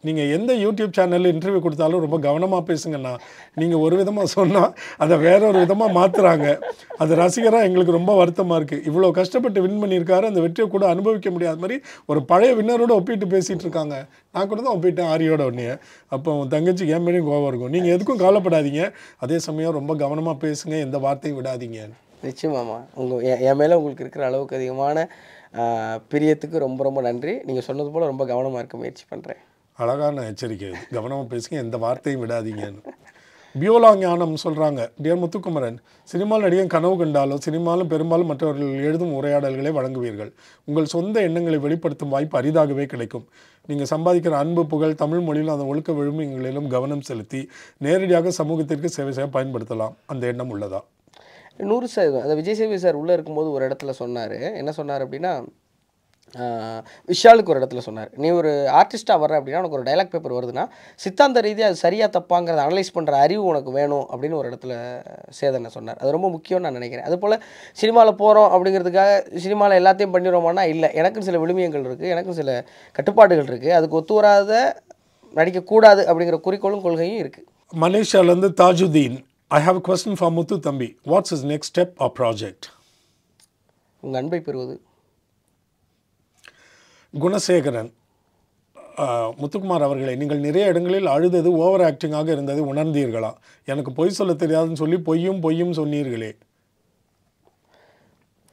நீங்கள் எந்த யூடியூப் சேனலில் இன்டர்வியூ கொடுத்தாலும் ரொம்ப கவனமாக பேசுங்கண்ணா. நீங்கள் ஒரு விதமாக சொன்னால் அதை வேற ஒரு விதமாக மாற்றுறாங்க. அது ரசிகராக எங்களுக்கு ரொம்ப வருத்தமாக இருக்குது. இவ்வளோ கஷ்டப்பட்டு வின் பண்ணியிருக்காரு, அந்த வெற்றியை கூட அனுபவிக்க முடியாத மாதிரி ஒரு பழைய வின்னரோடு ஒப்பிட்டு பேசிகிட்டு இருக்காங்க. நான் கூட தான் ஒப்பிட்டேன் ஆரியோட ஒன்றே. அப்போ தங்கச்சிக்கு ஏன் மேலேயும் கோவம் இருக்கும். நீங்கள் எதுக்கும் கவலைப்படாதீங்க, அதே சமயம் ரொம்ப கவனமாக பேசுங்க, எந்த வார்த்தையும் விடாதீங்க. நிச்சயமாம்மா, என் மேலே உங்களுக்கு இருக்கிற அளவுக்கு அதிகமான பிரியத்துக்கு ரொம்ப ரொம்ப நன்றி. நீங்கள் சொன்னது போல் ரொம்ப கவனமாக இருக்க முயற்சி பண்ணுறேன். அழகான எச்சரிக்கை, கவனமாக பேசுங்க, எந்த வார்த்தையும் விடாதீங்கன்னு. பியோலா ஞானம் சொல்கிறாங்க, டியர் முத்துக்குமரன், சினிமாவில் நடிகன் கனவு கண்டாலோ சினிமாலும் பெரும்பாலும் மற்றவர்கள் எழுதும் உரையாடல்களை வழங்குவீர்கள். உங்கள் சொந்த எண்ணங்களை வெளிப்படுத்தும் வாய்ப்பு அரிதாகவே கிடைக்கும். நீங்கள் சம்பாதிக்கிற அன்பு, புகழ், தமிழ் மொழியிலும் அந்த ஒழுக்க விழுமியங்களிலும் கவனம் செலுத்தி நேரடியாக சமூகத்திற்கு சேவை செய்ய பயன்படுத்தலாம். அந்த எண்ணம் உள்ளதா? 100%. அந்த விஜய் சேவி சார் உள்ளே இருக்கும்போது ஒரு இடத்துல சொன்னார். என்ன சொன்னார் அப்படின்னா, விஷாலுக்கு ஒரு இடத்துல சொன்னார், நீ ஒரு ஆர்டிஸ்ட்டாக வர்ற அப்படின்னா உனக்கு ஒரு டைலாக் பேப்பர் வருதுன்னா சித்தாந்த ரீதியாக அது சரியாக தப்பாங்கிறத அனலைஸ் பண்ணுற அறிவு உனக்கு வேணும் அப்படின்னு ஒரு இடத்துல சேதனை சொன்னார். அது ரொம்ப முக்கியம்னு நான் நினைக்கிறேன். அதுபோல் சினிமாவில் போகிறோம் அப்படிங்கிறதுக்காக சினிமாவில் எல்லாத்தையும் பண்ணிடுவோமானா இல்லை, எனக்கும் சில விழுமியங்கள் இருக்குது, எனக்கும் சில கட்டுப்பாடுகள் இருக்குது. அதுக்கு ஒத்து வராத நடிக்கக்கூடாது அப்படிங்கிற குறிக்கோளும் கொள்கையும் இருக்குது. மலேசியாவிலேருந்து Tajuddin, I have a question for Muthu Thambi. What's his next step or project? உங்கள் அன்பை பெறுவது. குணசேகரன், முத்துக்குமார் அவர்களே, நீங்கள் நிறைய இடங்களில் அழுதது ஓவர் ஆக்டிங்காக இருந்தது உணர்ந்தீர்களா? எனக்கு பொய் சொல்ல தெரியாதுன்னு சொல்லி பொய்யும் சொன்னீர்களே.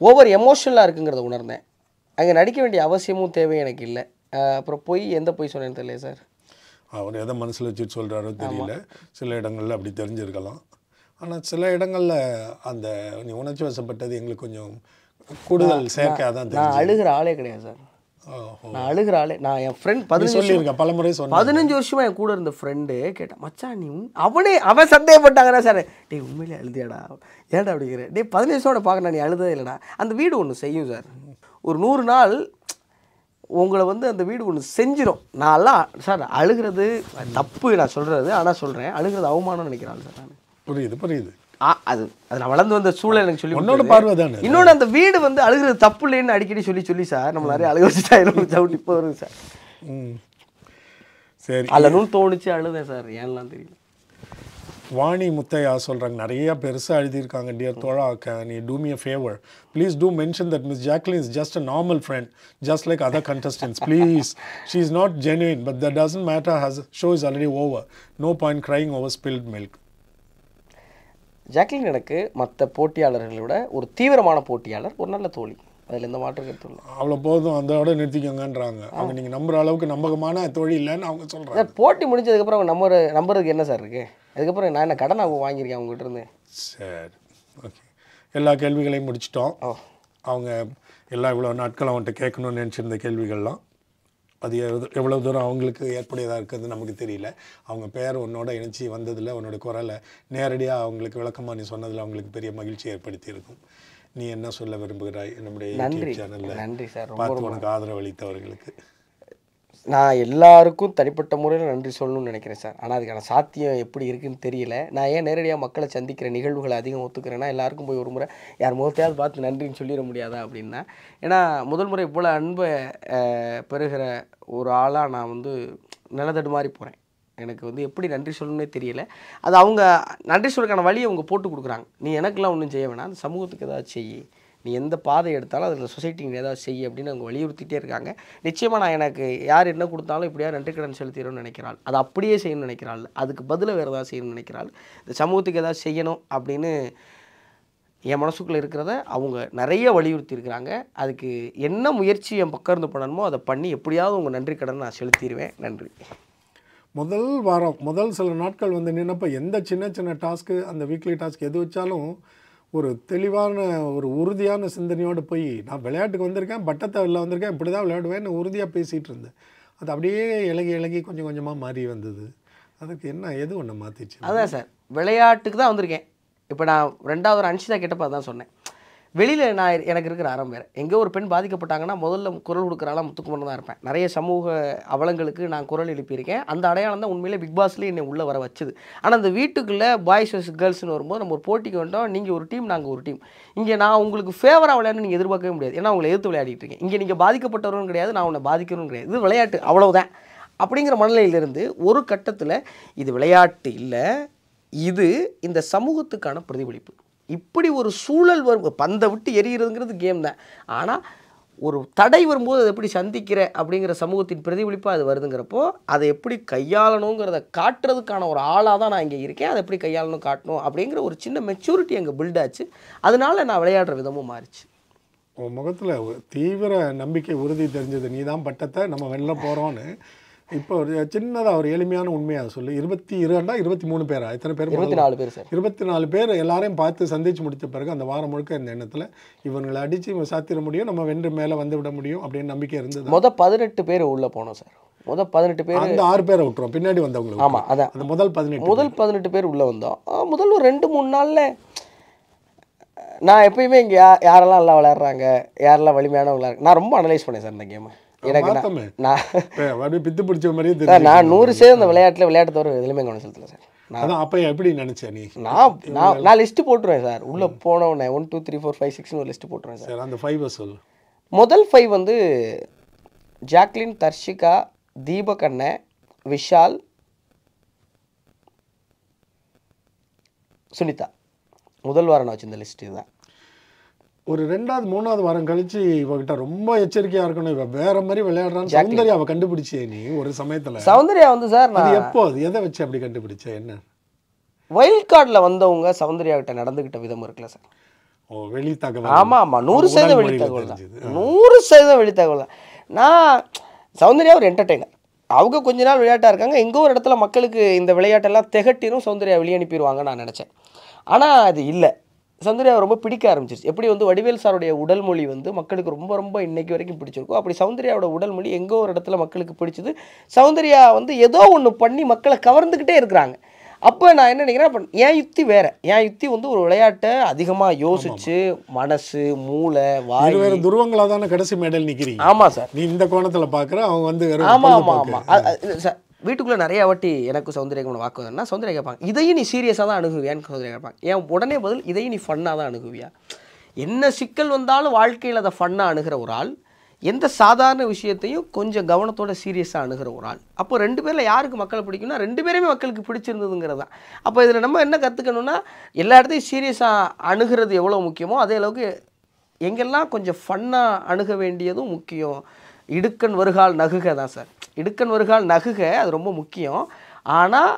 ஓவர் எமோஷனலாக இருக்குங்கிறத உணர்ந்தேன். அங்கே நடிக்க வேண்டிய அவசியமும் தேவை எனக்கு இல்லை. அப்புறம் எந்த பொய் சொன்னேன்னு தெரியல சார். அவர் எதை மனசில் வச்சுட்டு சொல்கிறாரோ தெரியல. சில இடங்களில் அப்படி தெரிஞ்சிருக்கலாம். ஆனால் சில இடங்களில் அந்த நீ உணர்ச்சி வசப்பட்டது எங்களுக்கு கொஞ்சம் கூடுதல் செயற்கையாக தான் தெரியும். நான் அழுகிற ஆளே கிடையாது சார். நான் அழுகிற ஆளே, நான் என் ஃப்ரெண்ட் 15 வருஷமாக என் கூட இருந்த ஃப்ரெண்டு கேட்டேன், மச்சான் நீ அவன் சந்தேகப்பட்டாங்கன்னா சார், டே உண்மையிலே அழுதியாடா, ஏன்டா அப்படிங்கிற, டே 15 வருஷோட பார்க்கணும் நீ அழுதே இல்லைடா. அந்த வீடு ஒன்று செய்யும் சார், ஒரு 100 நாள் உங்களை அந்த வீடு ஒன்று செஞ்சிடும். நான்லாம் சார் அழுகிறது தப்பு நான் சொல்கிறது, ஆனால் சொல்கிறேன் அழுகிறது அவமானம்னு நினைக்கிறாள் சார் நான். புரியுது. அது நான் வளர்ந்து வந்த சூழல் எனக்கு சொல்லி உன்னோட பார்வை தானே. இன்னொன்று அந்த வீடு அழுகிறது தப்பு இல்லைன்னு அடிக்கடி சொல்லி சார் நம்ம நிறைய அழுக வச்சுட்டாயிரம் இப்போ வருது சார். சரி, அழனும் தோணுச்சு, அழுதேன் சார், ஏன்லாம் தெரியல. வாணி முத்தையா சொல்கிறாங்க, நிறைய பெருசாக எழுதியிருக்காங்க. டியர் தோழா, நீ do me a favour, please do mention that miss Jacqueline is just a normal friend just like other contestants please. She is not genuine but that doesn't matter, his show is already over, no point crying over spilt milk. Jacqueline எனக்கு மற்ற போட்டியாளர்களை விட ஒரு தீவிரமான போட்டியாளர், ஒரு நல்ல தோழி, அதில் எந்த மாற்றம் கருத்து இல்லை. அவ்வளோ போதும், அதோட நிறுத்திக்கோங்கன்றாங்க அவங்க. நீங்கள் நம்புற அளவுக்கு நம்பகமான தொழில் இல்லைன்னு அவங்க சொல்கிறாங்க. போட்டி முடிஞ்சதுக்கப்புறம் அவங்க நம்புறதுக்கு என்ன சார் இருக்குது? அதுக்கப்புறம் நான் என்ன கடன் அவங்க வாங்கியிருக்கேன் அவங்ககிட்ட இருந்து. சரி, ஓகே, எல்லா கேள்விகளையும் முடிச்சிட்டோம். அவங்க எல்லாம் இவ்வளோ நாட்கள் அவன்கிட்ட கேட்கணும்னு நினச்சிருந்த கேள்விகள்லாம் அது எவ்வளோ தூரம் அவங்களுக்கு ஏற்புடையதாக இருக்கிறது நமக்கு தெரியல. அவங்க பேர் உன்னோட இணைச்சி வந்ததில், உன்னோட குரலை நேரடியாக அவங்களுக்கு விளக்கமாக நீ சொன்னதில் அவங்களுக்கு பெரிய மகிழ்ச்சி ஏற்படுத்தி இருக்கும். நீ என்ன சொல்ல விரும்புகிறாய் நம்முடைய யூடியூப் சேனலில்? நன்றி சார், பார்த்து உனக்கு ஆதரவு அளித்தவர்களுக்கு. நான் எல்லாருக்கும் தனிப்பட்ட முறையில் நன்றி சொல்லணும்னு நினைக்கிறேன் சார். ஆனால் அதுக்கான சாத்தியம் எப்படி இருக்குதுன்னு தெரியல. நான் ஏன் நேரடியாக மக்களை சந்திக்கிற நிகழ்வுகளை அதிகம் ஒத்துக்கிறேன்னா, எல்லாருக்கும் போய் ஒரு முறை யார் முகத்தையாவது பார்த்து நன்றின்னு சொல்லிட முடியாதா அப்படின்னா. ஏன்னா முதல் முறை இவ்வளோ அன்பை பெறுகிற ஒரு ஆளாக நான் வந்து நிலத்தடு மாதிரி போகிறேன். எனக்கு வந்து எப்படி நன்றி சொல்லணும்னே தெரியல. அது அவங்க நன்றி சொல்றதுக்கான வழியை அவங்க போட்டு கொடுக்குறாங்க. நீ எனக்கெல்லாம் ஒன்றும் செய்ய வேணாம், அந்த சமூகத்துக்கு ஏதாவது செய், நீ எந்த பாதை எடுத்தாலும் அதில் சொசைட்டிக்கு ஏதாவது செய்ய அப்படின்னு அவங்க வலியுறுத்திட்டே இருக்காங்க. நிச்சயமாக நான் எனக்கு யார் என்ன கொடுத்தாலும் இப்படியா நன்றி கடன் செலுத்திடணும்னு நினைக்கிறாள், அது அப்படியே செய்யணும்னு நினைக்கிறாள், அதுக்கு பதிலாக வேறு ஏதாவது செய்யணும்னு நினைக்கிறாள், இந்த சமூகத்துக்கு ஏதாவது செய்யணும் அப்படின்னு என் மனசுக்குள்ளே இருக்கிறத அவங்க நிறைய வலியுறுத்தி இருக்கிறாங்க. அதுக்கு என்ன முயற்சி என் பக்கம் இருந்து பண்ணணுமோ அதை பண்ணி எப்படியாவது உங்கள் நன்றி கடன் நான் செலுத்திடுவேன். நன்றி. முதல் வாரம் முதல் சில நாட்கள் வந்து நின்னப்போ எந்த சின்ன சின்ன டாஸ்க்கு, அந்த வீக்லி டாஸ்க் எது வச்சாலும் ஒரு தெளிவான ஒரு உறுதியான சிந்தனையோடு போய் நான் விளையாட்டுக்கு வந்திருக்கேன், பட்டத்தை வெளில வந்திருக்கேன், இப்படி தான் விளையாடுவேன்னு உறுதியாக பேசிகிட்டு இருந்தேன். அது அப்படியே இலகி கொஞ்சம் கொஞ்சமாக மாறி வந்தது. அதுக்கு என்ன எது ஒன்று மாற்றிச்சு? அதான் சார், விளையாட்டுக்கு தான் வந்திருக்கேன். இப்போ நான் 2வது ஒரு அன்ஷிதா கேட்டப்போ அதான் சொன்னேன். வெளியில் நான் எனக்கு இருக்கிற அறம் வேறு. எங்கே ஒரு பெண் பாதிக்கப்பட்டாங்கன்னா முதல்ல குரல் கொடுக்குறாலாம் முத்துக்குமரன் தான் இருப்பேன். நிறைய சமூக அவலங்களுக்கு நான் குரல் எழுப்பியிருக்கேன். அந்த அடையாளம் தான் உண்மையிலே பிக் பாஸ்லேயே என்னை உள்ளே வர வச்சுது. ஆனால் அந்த வீட்டுக்குள்ளே பாய்ஸ் வர்சஸ் கேர்ள்ஸ்னு வரும்போது நம்ம ஒரு போட்டிக்கு வந்தோம், நீங்கள் ஒரு டீம், நாங்கள் ஒரு டீம். இங்கே நான் உங்களுக்கு ஃபேவராக விளையாடணும் நீங்கள் எதிர்பார்க்கவே முடியாது. ஏன்னா உங்களை எதிர்த்து விளையாடிட்டு இருக்கேன். இங்கே நீங்கள் பாதிக்கப்பட்டவரும் கிடையாது, நான் உன்னை பாதிக்கிறதும் கிடையாது. இது விளையாட்டு, அவ்வளவுதான் அப்படிங்கிற மனநிலையிலிருந்து ஒரு கட்டத்தில் இது விளையாட்டு இல்லை, இது இந்த சமூகத்துக்கான பிரதிபலிப்பு. இப்படி ஒரு சூழல் வரும், பந்தை விட்டு எரிகிறதுங்கிறது கேம் தான். ஆனால் ஒரு தடை வரும்போது அதை எப்படி சந்திக்கிற அப்படிங்கிற சமூகத்தின் பிரதிபலிப்பாக அது வருதுங்கிறப்போ அதை எப்படி கையாளணுங்கிறத காட்டுறதுக்கான ஒரு ஆளாக தான் நான் இங்கே இருக்கேன். அதை எப்படி கையாளணும் காட்டணும் அப்படிங்கிற ஒரு சின்ன மெச்சூரிட்டி அங்கே பில்ட் ஆச்சு. அதனால நான் விளையாடுற விதமும் மாறிச்சு. உன் முகத்தில் தீவிர நம்பிக்கை உறுதி தெரிஞ்சது, நீ தான் பட்டத்தை நம்ம வெளில போகிறோன்னு. இப்போ ஒரு சின்னதாக ஒரு எளிமையான உண்மையாக சொல்லு. 23 பேரா? எத்தனை பேர்? 24 பேர் சார். 24 பேர் எல்லாரையும் பார்த்து சந்திச்சு முடித்த பிறகு அந்த வாரம் முழுக்க இந்த எண்ணத்தில் இவங்களை அடித்து சாத்திர முடியும், நம்ம வென்று மேலே வந்து விட முடியும் அப்படின்னு நம்பிக்கை இருந்தது. 18 பேர் உள்ளே போனோம் சார். 18 பேர், அந்த 6 பேரை விட்டுரும் பின்னாடி வந்தவங்களுக்கு. ஆமாம், அதான் அந்த முதல் 18 பேர் உள்ளே வந்தோம். முதல் ஒரு 2-3 நாளில் நான் எப்பயுமே இங்கே யாரெல்லாம் நல்லா விளையாடுறாங்க, யாரெல்லாம் வலிமையானவங்களா இருக்கு, நான் ரொம்ப அனலைஸ் பண்ணேன் சார் இந்த கேமை. எனக்கு நான் பித்து பிடிச்ச மாதிரியே சார், நான் 100% அந்த விளையாட்டு தவிர எதுலையுமே கவனம் செலுத்தல சார். நான் அப்போ எப்படி நினச்சேன் நீ? நான் லிஸ்ட்டு போட்டுருவேன் சார். உள்ளே போனவுடனே 1 2 3 4 5 6ன்னு ஒரு லிஸ்ட்டு போட்டுருவேன் சார். அந்த 5 சொல்லு. முதல் 5 வந்து ஜாக்லின், தர்ஷிகா, தீபக் அண்ணன், விஷால், சுனிதா. முதல் வாரம் நான் வச்சு இந்த லிஸ்ட் இதுதான். ஒரு 2வது 3வது வாரம் கழிச்சு இவகிட்ட ரொம்ப எச்சரிக்கையா இருக்கணும், இவ வேற மாதிரி விளையாடுறான்னு சௌந்தர்யாவை கண்டுபிடிச்சே நீ ஒரு சமயத்துல. சௌந்தர்யா வந்து சார், நான் எப்போ எதை வச்சு அப்படி கண்டுபிடிச்ச? என்ன வைல்ட் கார்டில் வந்தவங்க சௌந்தர்யா கிட்ட நடந்துகிட்ட விதம் இருக்குல்ல சார். ஓ, வெளி தகவல். ஆமாம் 100% வெளி தகவல் தான். 100% வெளி தகவல் தான். நான் சௌந்தர்யா ஒரு என்டர்டெய்னர். அவங்க கொஞ்ச நாள் விளையாட்டாக இருக்காங்க, எங்கோ ஒரு இடத்துல மக்களுக்கு இந்த விளையாட்டெல்லாம் திகட்டினும் சௌந்தர்யா வெளியே அனுப்பிடுவாங்க நான் நினச்சேன். ஆனால் அது இல்லை. சௌந்தர்யாவை ரொம்ப பிடிக்க ஆரம்பிச்சிருச்சு. எப்படி வந்து வடிவேல் சாருடைய உடல் மொழி வந்து மக்களுக்கு ரொம்ப ரொம்ப இன்னைக்கு வரைக்கும் பிடிச்சிருக்கும், அப்படி சௌந்தர்யாவோட உடல் மொழி எங்கோ ஒரு இடத்துல மக்களுக்கு பிடிச்சது. சௌந்தர்யா வந்து ஏதோ ஒன்று பண்ணி மக்களை கவர்ந்துக்கிட்டே இருக்கிறாங்க. அப்போ நான் என்ன நினைக்கிறேன், அப்போ என் யுக்தி வேறு. என் யுக்தி வந்து ஒரு விளையாட்டை அதிகமாக யோசிச்சு மனசு மூளை வாய் வேறு துருவங்களாக தானே கடைசி மேடல் நிற்கிறீங்க. ஆமாம் சார், நீ இந்த கோணத்தில் பார்க்குற, அவங்க வந்து ஆமாம் ஆமாம் ஆமாம் சார். வீட்டுக்குள்ளே நிறையா வாட்டி எனக்கு சௌந்தர்யாக்கு வாக்குவதுன்னா சௌந்தர்யா கேட்பாங்க, இதையும் நீ சீரியஸாக தான் அணுகுவியான்னு சௌந்தர்யா கேட்பாங்க. ஏன் உடனே பதில், இதையும் நீ ஃபன்னாக தான் அணுகுவியா. என்ன சிக்கல் வந்தாலும் வாழ்க்கையில் அதை ஃபன்னாக அணுகிற ஒரு ஆள், எந்த சாதாரண விஷயத்தையும் கொஞ்சம் கவனத்தோட சீரியஸாக அணுகிற ஒரு ஆள். அப்போ 2 பேரில் யாருக்கு மக்களை பிடிக்கும்னா 2 பேருமே மக்களுக்கு பிடிச்சிருந்ததுங்கிறது தான். அப்போ இதில் நம்ம என்ன கற்றுக்கணும்னா, எல்லா இடத்தையும் சீரியஸாக அணுகிறது எவ்வளோ முக்கியமோ அதே அளவுக்கு எங்கெல்லாம் கொஞ்சம் ஃபன்னாக அணுக வேண்டியதும் முக்கியம். இடுக்கண் வருகால் நகுக தான் சார். இடுக்கண் வருகால் நகுக அது ரொம்ப முக்கியம். ஆனால்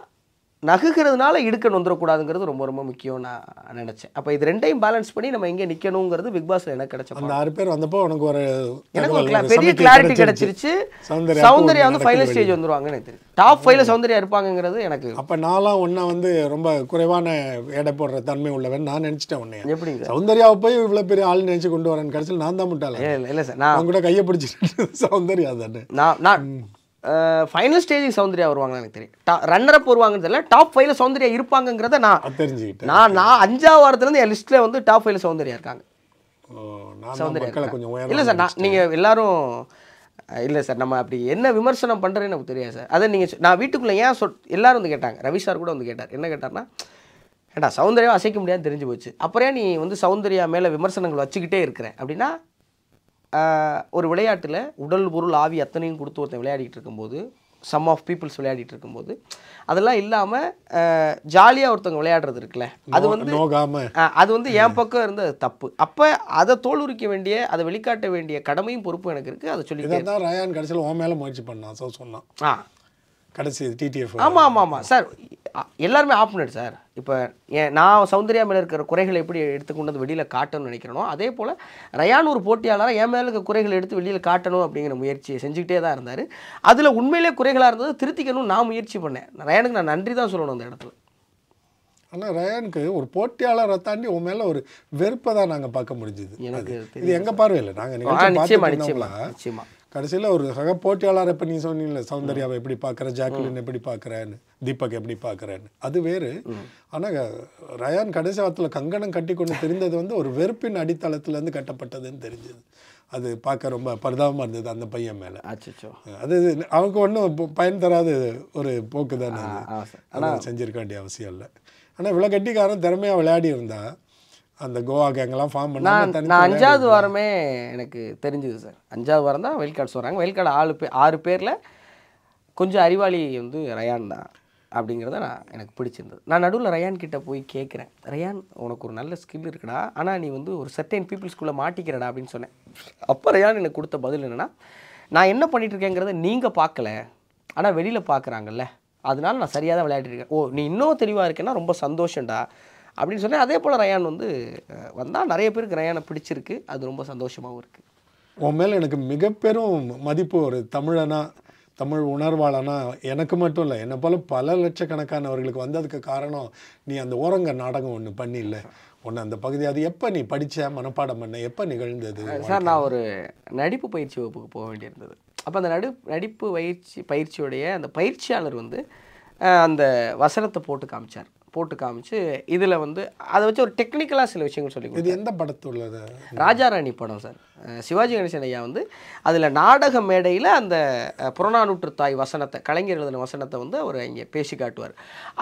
நகுகிறதுனால இடுக்கண் வந்துடக்கூடாதுங்கிறது ரொம்ப ரொம்ப முக்கியம் நான் நினச்சேன். அப்போ இது 2யும் பேலன்ஸ் பண்ணி நம்ம எங்கே நிற்கணுங்கிறது பிக் பாஸில் எனக்கு கிடைச்ச அந்த 6 பேர் வந்தப்போ உனக்கு ஒரு எனக்கு ஒரு பெரிய கிளாரிட்டி கிடைச்சிருச்சு. சௌந்தர்யா வந்து ஃபைனல் ஸ்டேஜ் வந்துருவாங்கன்னு எனக்கு தெரியும். டாப் 5ல சௌந்தர்யா இருப்பாங்கங்கிறது எனக்கு. அப்போ நான்லாம் ஒன்றா வந்து ரொம்ப குறைவான எடை போடுற தன்மை உள்ளவன் நான் நினச்சிட்டேன் உன்னைய. எப்படிங்க சௌந்தர்யாவை போய் இவ்வளோ பெரிய ஆள் நினச்சி கொண்டு வரேன்னு கடைசியில் நான் தான் முட்டாள. இல்லை சார், நான் கூட கையை பிடிச்சிட்டு சௌந்தர்யா தானே. நான் ஃபைனல் ஸ்டேஜுக்கு சௌந்தர்யா வருவாங்கன்னு எனக்கு தெரியும். ரன்னரப் வருவாங்கன்னு தெரியல. டாப் 5ல சௌந்தர்யா இருப்பாங்கங்கிறத நான் தெரிஞ்சுக்கிட்டேன். நான் 5ஆவது வாரத்துலேருந்து என் லிஸ்ட்டில் வந்து டாப் 5ல சௌந்தர்யா இருக்காங்க. சௌந்தர்யா இல்லை சார், நீங்கள் எல்லாரும் இல்லை சார், நம்ம அப்படி என்ன விமர்சனம் பண்ணுறேன்னு எனக்கு தெரியாது சார். அதை நீங்கள் நான் வீட்டுக்குள்ளே ஏன் எல்லாரும் வந்து கேட்டாங்க. ரவி சார் கூட வந்து கேட்டார். என்ன கேட்டார்னா, ஏண்டா சௌந்தர்யாவை அசைக்க முடியாதுன்னு தெரிஞ்சு போச்சு, அப்புறம் நீ வந்து சௌந்தர்யா மேலே விமர்சனங்கள் வச்சுக்கிட்டே இருக்கிறேன் அப்படின்னா, ஒரு விளையாட்டில் உடல் பொருள் ஆவி அத்தனையும் கொடுத்து ஒருத்தன் விளையாடிட்டு இருக்கும்போது, சம் ஆஃப் பீப்புள்ஸ் விளையாடிட்டு இருக்கும்போது, அதெல்லாம் இல்லாமல் ஜாலியாக ஒருத்தவங்க விளையாடுறது இருக்குல்ல, அது வந்து அது வந்து என் பக்கம் இருந்து அது தப்பு. அப்போ அதை தோலுரிக்க வேண்டிய, அதை வெளிக்காட்ட வேண்டிய கடமையும் பொறுப்பும் எனக்கு இருக்குது. அதை சொல்லி தான் ரயான் கடைசியில் உன் மேலே முயற்சி பண்ணான் சொன்னான் கடைசி டிடிஎஃப். ஆமாம் சார், எல்லாருமே ஆப்னட் சார். இப்போ நான் சௌந்தர்யா மேலே இருக்கிற குறைகளை எப்படி எடுத்துக்கொண்டு வந்து வெளியில் காட்டணும்னு நினைக்கிறனோ, அதே போல் ரயான் ஒரு போட்டியாளராக என் மேலே இருக்க குறைகளை எடுத்து வெளியில் காட்டணும் அப்படிங்கிற முயற்சியை செஞ்சுக்கிட்டே தான் இருந்தார். அதில் உண்மையிலே குறைகளாக இருந்தது திருத்திக்கணும் நான் முயற்சி பண்ணேன். ரயானுக்கு நான் நன்றி தான் சொல்லணும் அந்த இடத்துல. ஆனால் ரயானுக்கு ஒரு போட்டியாளரை தாண்டி உன் மேலே ஒரு வெறுப்பை தான் நாங்கள் பார்க்க முடிஞ்சுது. எனக்கு இது எங்கள் பார்வையில் நாங்கள் நிச்சயமாக கடைசியில் ஒரு சக போட்டியாளர் இப்போ நீ சொன்னீங்கல்ல, சௌந்தர்யாவை எப்படி பார்க்குற, ஜாக்லின் எப்படி பார்க்குறேன்னு, தீபக் எப்படி பார்க்குறேன்னு, அது வேறு. ஆனால் ரயான் கடைசி வாரத்தில் கங்கணம் கட்டி கொண்டு தெரிந்தது வந்து ஒரு வெறுப்பின் அடித்தளத்துலேருந்து கட்டப்பட்டதுன்னு தெரிஞ்சது. அது பார்க்க ரொம்ப பரிதாபமாக இருந்தது அந்த பையன் மேலே. அது அவனுக்கு ஒன்றும் பயன் தராது ஒரு போக்கு தானே. ஆனால் செஞ்சிருக்க வேண்டிய அவசியம் இல்லை. ஆனால் இவ்வளோ கட்டிக்காரன் திறமையாக விளையாடி இருந்தா அந்த கோவா கேங்கெல்லாம் ஃபார்ம் பண்ணி நான் 5வது வாரமே எனக்கு தெரிஞ்சுது சார். 5வது வாரம் தான் வெயில் கார்டு சொல்கிறாங்க. வெயில் கார்டு 6 பேரில் கொஞ்சம் அறிவாளி வந்து ரயான் தான் அப்படிங்கிறத எனக்கு பிடிச்சிருந்தது. நான் நடுவில் ரயான் கிட்டே போய் கேட்குறேன், ரயான் உனக்கு ஒரு நல்ல ஸ்கில் இருக்குடா, ஆனால் நீ வந்து ஒரு சர்டைன் பீப்புள்ஸ்குள்ளே மாட்டிக்கிறடா அப்படின்னு சொன்னேன். அப்போ ரயான் எனக்கு கொடுத்த பதில் என்னென்னா, நான் என்ன பண்ணிகிட்ருக்கேங்கிறத நீங்கள் பார்க்கல, ஆனால் வெளியில் பார்க்குறாங்கல்ல, அதனால நான் சரியாக தான் விளையாடிருக்கேன். ஓ, நீ இன்னும் தெளிவாக இருக்கேன்னா ரொம்ப சந்தோஷம்டா அப்படின்னு சொன்னேன். அதே போல் ரயான் வந்து வந்தால் நிறைய பேருக்கு ரயானை பிடிச்சிருக்கு. அது ரொம்ப சந்தோஷமாகவும் இருக்குது. உன் மேலே எனக்கு மிக பெரும் மதிப்பு. ஒரு தமிழனா, தமிழ் உணர்வாளனா எனக்கு மட்டும் இல்லை, என்னை போல் பல லட்சக்கணக்கானவர்களுக்கு வந்ததுக்கு காரணம் நீ அந்த ஓரங்க நாடகம் ஒன்று பண்ணில்ல, ஒன்று அந்த பகுதி. அது எப்போ நீ படித்த மனப்பாடம் பண்ண, எப்போ நிகழ்ந்தது சார்? நான் ஒரு நடிப்பு பயிற்சி வகுப்புக்கு போக வேண்டியிருந்தது. அப்போ அந்த நடிப்பு பயிற்சியுடைய அந்த பயிற்சியாளர் வந்து அந்த வசனத்தை போட்டு காமிச்சு இதில் வந்து அதை வச்சு ஒரு டெக்னிக்கலாக சில விஷயங்கள் சொல்லி. இது எந்த படத்துள்ளது? ராஜாராணி படம் சார். சிவாஜி கணேசன் ஐயா வந்து அதில் நாடக மேடையில் அந்த புறநானூற்று தாய் வசனத்தை, கலைஞர் எழுதின வசனத்தை வந்து அவர் இங்கே பேசி காட்டுவார்.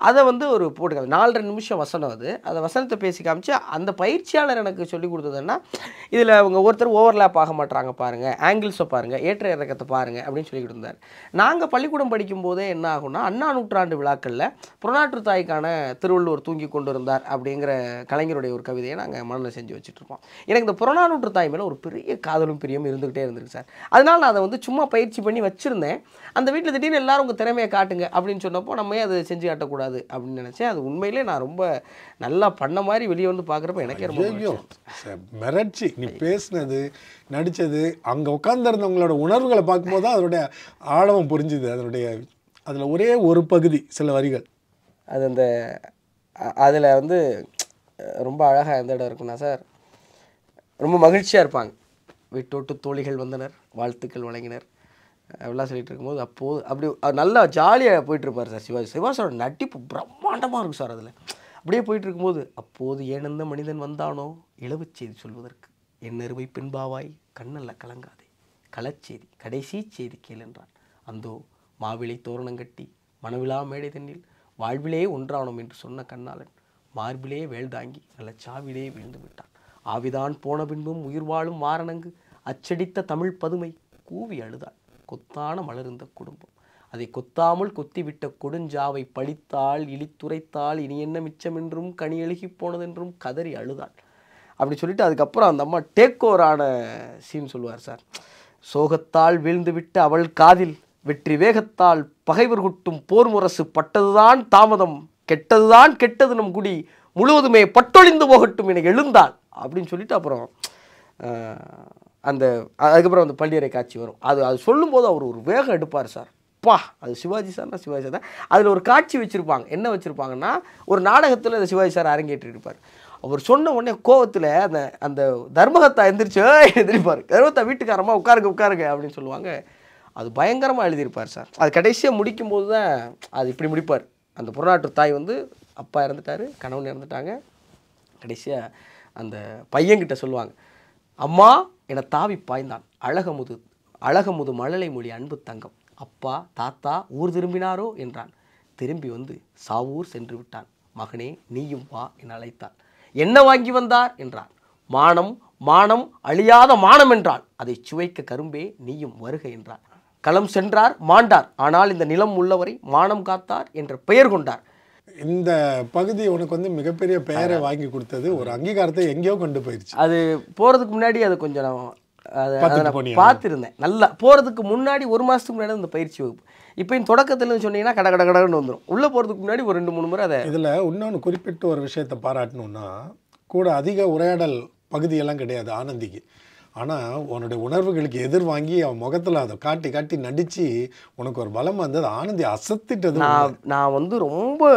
அதை வந்து ஒரு போட்டு 4.5 நிமிஷம் வசனம் அது. அந்த வசனத்தை பேசி காமிச்சு அந்த பயிற்சியாளர் எனக்கு சொல்லிக் கொடுத்ததுன்னா, இதில் அவங்க ஒருத்தர் ஓவர்லேப் ஆக மாட்டாங்க பாருங்கள், ஆங்கிள்ஸை பாருங்கள், ஏற்ற இறக்கத்தை பாருங்கள் அப்படின்னு சொல்லி கொடுத்தார். நாங்கள் பள்ளிக்கூடம் படிக்கும்போதே என்ன ஆகும்னா, அண்ணா நூற்றாண்டு விழாக்களில் புறநானூற்று தாய்க்கான திருவள்ளுவர் தூங்கி கொண்டு இருந்தார் அப்படிங்கிற கலைஞருடைய ஒரு கவிதையை நாங்கள் மனதில் செஞ்சு வச்சுட்ருப்போம். எனக்கு இந்த புறநானூற்று தாய் மேலே ஒரு பெரிய காதலும் பிரியம் இருந்துகிட்டே இருந்திருக்கு சார். அதனால நான் அதை வந்து சும்மா பயிற்சி பண்ணி வச்சுருந்தேன். அந்த வீட்டில் திடீர்னு எல்லாரும் உங்கள் திறமையை காட்டுங்க அப்படின்னு சொன்னப்போ நம்ம அதை செஞ்சு காட்டக்கூடாது அப்படின்னு நினச்சேன். அது உண்மையிலே நான் ரொம்ப நல்லா பண்ண மாதிரி வெளியே வந்து பார்க்குறப்ப எனக்கே ரொம்ப மிரட்சி. நீ பேசுனது, நடித்தது, அங்கே உட்காந்துருந்தவங்களோட உணர்வுகளை பார்க்கும்போது தான் அதனுடைய ஆழம் புரிஞ்சுது. அதில் ஒரே ஒரு பகுதி, சில வரிகள், அது அந்த அதில் வந்து ரொம்ப அழகாக எந்த இடம் இருக்குன்னா சார், ரொம்ப மகிழ்ச்சியாக இருப்பாங்க. விட்டோட்டு தோழிகள் வந்தனர், வாழ்த்துக்கள் வழங்கினர் அப்படிலாம் சொல்லிட்டு இருக்கும்போது அப்போது அப்படி நல்லா ஜாலியாக போயிட்டுருப்பார் சார் சிவாஜியோட நடிப்பு பிரம்மாண்டமாக இருக்கும் சார். அதில் அப்படியே போயிட்டு இருக்கும்போது, அப்போது ஏனெந்த மனிதன் வந்தானோ இளவுச் செய்தி சொல்வதற்கு, என் அருமை பின்பாவாய் கண்ணல்ல கலங்காதே, களச்செய்தி கடைசி செய்தி கேள் என்றான். அந்தோ மாவிளை தோரணங்கட்டி மணவிழா மேடை தண்ணில் வாழ்விலே ஒன்றானோம் என்று சொன்ன கண்ணாளன் மார்பிலே வேல் தாங்கி நல்ல சாவிலே வீழ்ந்து விட்டான். ஆவிதான் போன பின்பும் உயிர் வாழும் மாரணங்கு அச்சடித்த தமிழ் பதுமை கூவி அழுதாள். கொத்தான மலர்ந்த குடும்பம், அதை கொத்தாமல் கொத்திவிட்ட கொடுஞ்சாவை படித்தாள், இழித்துரைத்தாள், இனி என்ன மிச்சமென்றும் கனி எழுகி போனதென்றும் கதறி அழுதாள். அப்படி சொல்லிட்டு அதுக்கப்புறம் அந்த அம்மா டேக் ஓவரான சீன் சொல்லுவார் சார். சோகத்தால் வீழ்ந்துவிட்டு அவள் காதில் வெற்றி வேகத்தால் பகைவர் குட்டும் போர் முரசு பட்டதுதான் தாமதம், கெட்டதுதான் கெட்டது நம் குடி முழுவதுமே பட்டொழிந்து போகட்டும் என எழுந்தாள் அப்படின்னு சொல்லிட்டு அப்புறம் அதுக்கப்புறம் அந்த பள்ளியறை காட்சி வரும். அது சொல்லும்போது அவர் ஒரு வேகம் எடுப்பார் சார். அது சிவாஜி சார்னா சிவாஜி சார் தான். அதில் ஒரு காட்சி வச்சுருப்பாங்க. என்ன வச்சுருப்பாங்கன்னா, ஒரு நாடகத்தில் அந்த சிவாஜி சார் அரங்கேற்றிருப்பார். அவர் சொன்ன உடனே கோவத்தில் அந்த தர்மகத்தா எந்திரிச்சு எந்திரிப்பார். தர்மகத்தா வீட்டுக்காரமா உட்காருங்க அப்படின்னு சொல்லுவாங்க. அது பயங்கரமாக எழுதியிருப்பார் சார். அது கடைசியாக முடிக்கும்போது தான் அது இப்படி முடிப்பார். அந்த புறநாற்று தாய் வந்து அப்பா இறந்துட்டார், கணவன் இறந்துட்டாங்க. கடைசியாக அந்த பையன்கிட்ட சொல்லுவாங்க, அம்மா என தாவி பாய்ந்தான் அழகமுது மழலை மொழி அன்பு தங்கம். அப்பா தாத்தா ஊர் திரும்பினாரோ என்றான். திரும்பி வந்து சாவூர் சென்று விட்டான். மகனே நீயும் வா என அழைத்தான். என்ன வாங்கி வந்தார் என்றான். மானம் அழியாத மானம் என்றாள். அதை சுவைக்க கரும்பே நீயும் வருக என்றார். களம் சென்றார் மாண்டார், ஆனால் இந்த நிலம் உள்ளவரை மானம் காத்தார் என்ற பெயர் கொண்டார். இந்த பகுதி உனக்கு வந்து மிகப்பெரிய பெயரை வாங்கி கொடுத்தது, ஒரு அங்கீகாரத்தை எங்கேயோ கொண்டு போயிடுச்சு. அது போகிறதுக்கு முன்னாடி அது கொஞ்சம் நான் பார்த்துருந்தேன். நல்லா போகிறதுக்கு முன்னாடி 1 மாதத்துக்கு முன்னாடி அந்த பயிற்சி வகுப்பு. இப்போயும் தொடக்கத்தில் சொன்னீங்கன்னா கடகடன்னு வந்துடும். உள்ளே போகிறதுக்கு முன்னாடி ஒரு 2-3 முறை அதை. இதில் இன்னொன்று குறிப்பிட்டு ஒரு விஷயத்தை பாராட்டணும்னா, கூட அதிக உரையாடல் பகுதியெல்லாம் கிடையாது ஆனந்திக்கு. ஆனால் உன்னுடைய உணர்வுகளுக்கு எதிர் வாங்கி அவன் முகத்தில் அதை காட்டி நடித்து உனக்கு ஒரு பலம் வந்தது. ஆனந்தி அசத்திட்டது. நான் வந்து ரொம்ப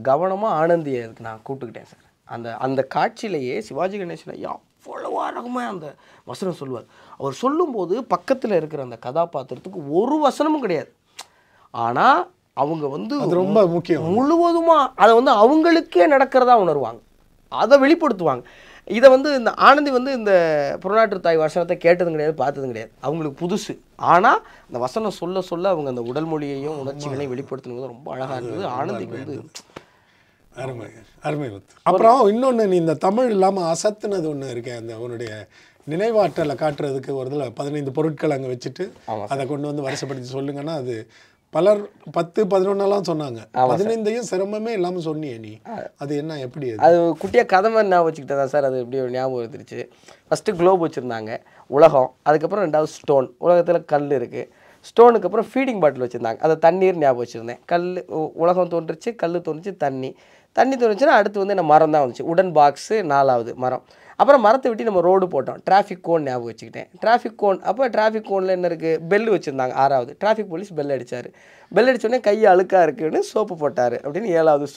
கவனமாக ஆனந்தியை நான் கூப்பிட்டுக்கிட்டேன் சார். அந்த காட்சியிலேயே சிவாஜி கணேசன் ஐயா அவ்வளோ ரகமாக அந்த வசனம் சொல்லுவார். அவர் சொல்லும்போது பக்கத்தில் இருக்கிற அந்த கதாபாத்திரத்துக்கு ஒரு வசனமும் கிடையாது. ஆனால் அவங்க வந்து ரொம்ப முக்கியம், முழுவதுமாக அதை வந்து அவங்களுக்கே நடக்கிறதா உணர்வாங்க, அதை வெளிப்படுத்துவாங்க. இதை வந்து இந்த ஆனந்தி வந்து இந்த புறநாற்று தாய் வசனத்தை கேட்டதும் கிடையாது, பார்த்ததும் கிடையாது. அவங்களுக்கு புதுசு. ஆனால் அந்த வசனம் சொல்ல அவங்க அந்த உடல் மொழியையும் உணர்ச்சிகளையும் வெளிப்படுத்தினது ரொம்ப அழகாக இருந்தது. ஆனந்திக்கு வந்து அருமை. அப்புறம் இன்னொன்று, நீ இந்த தமிழ் இல்லாமல் அசத்துனது ஒன்று இருக்கேன். அந்த உன்னுடைய நினைவாற்றலை காட்டுறதுக்கு ஒரு இதில் 15 பொருட்கள் அங்கே வச்சுட்டு அதை கொண்டு வந்து வரிசைப்படுத்தி சொல்லுங்கன்னா, அது பலர் 10-11 சொன்னாங்க. 15ஐயும் சிரமமே இல்லாமல் சொன்னியே நீ. அது என்ன, எப்படி? அது குட்டியாக கதை மாதிரி ஞாபகம் வச்சுக்கிட்டதா சார். அது எப்படி ஒரு ஞாபகம் வந்துருச்சு. ஃபஸ்ட்டு குளோப் வச்சுருந்தாங்க, உலகம். அதுக்கப்புறம் 2வது ஸ்டோன். உலகத்தில் கல் இருக்குது. ஸ்டோனுக்கு அப்புறம் ஃபீடிங் பாட்டில் வச்சுருந்தாங்க, அதை தண்ணீர் ஞாபகம் வச்சுருந்தேன். உலகம் தோன்றுச்சு, கல் தோன்றுச்சு, தண்ணி தோணுச்சுன்னா அடுத்து வந்து என்ன மரம் தான் வந்துச்சு. உடன் பாக்ஸு 4வது மரம். அப்புறம் மரத்தை விட்டு நம்ம ரோடு போட்டோம். டிராஃபிக் கோன் ஞாபகம் வச்சுக்கிட்டேன். டிராஃபிக் கோன், அப்போ டிராஃபிக் கோனில் என்ன இருக்குது, பெல் வச்சுருந்தாங்க. 6வது டிராஃபிக் போலீஸ் பெல் அடித்தார். பெல் அடித்தோடனே கை அழுக்காக இருக்குன்னு சோப்பு போட்டார் அப்படின்னு 7வது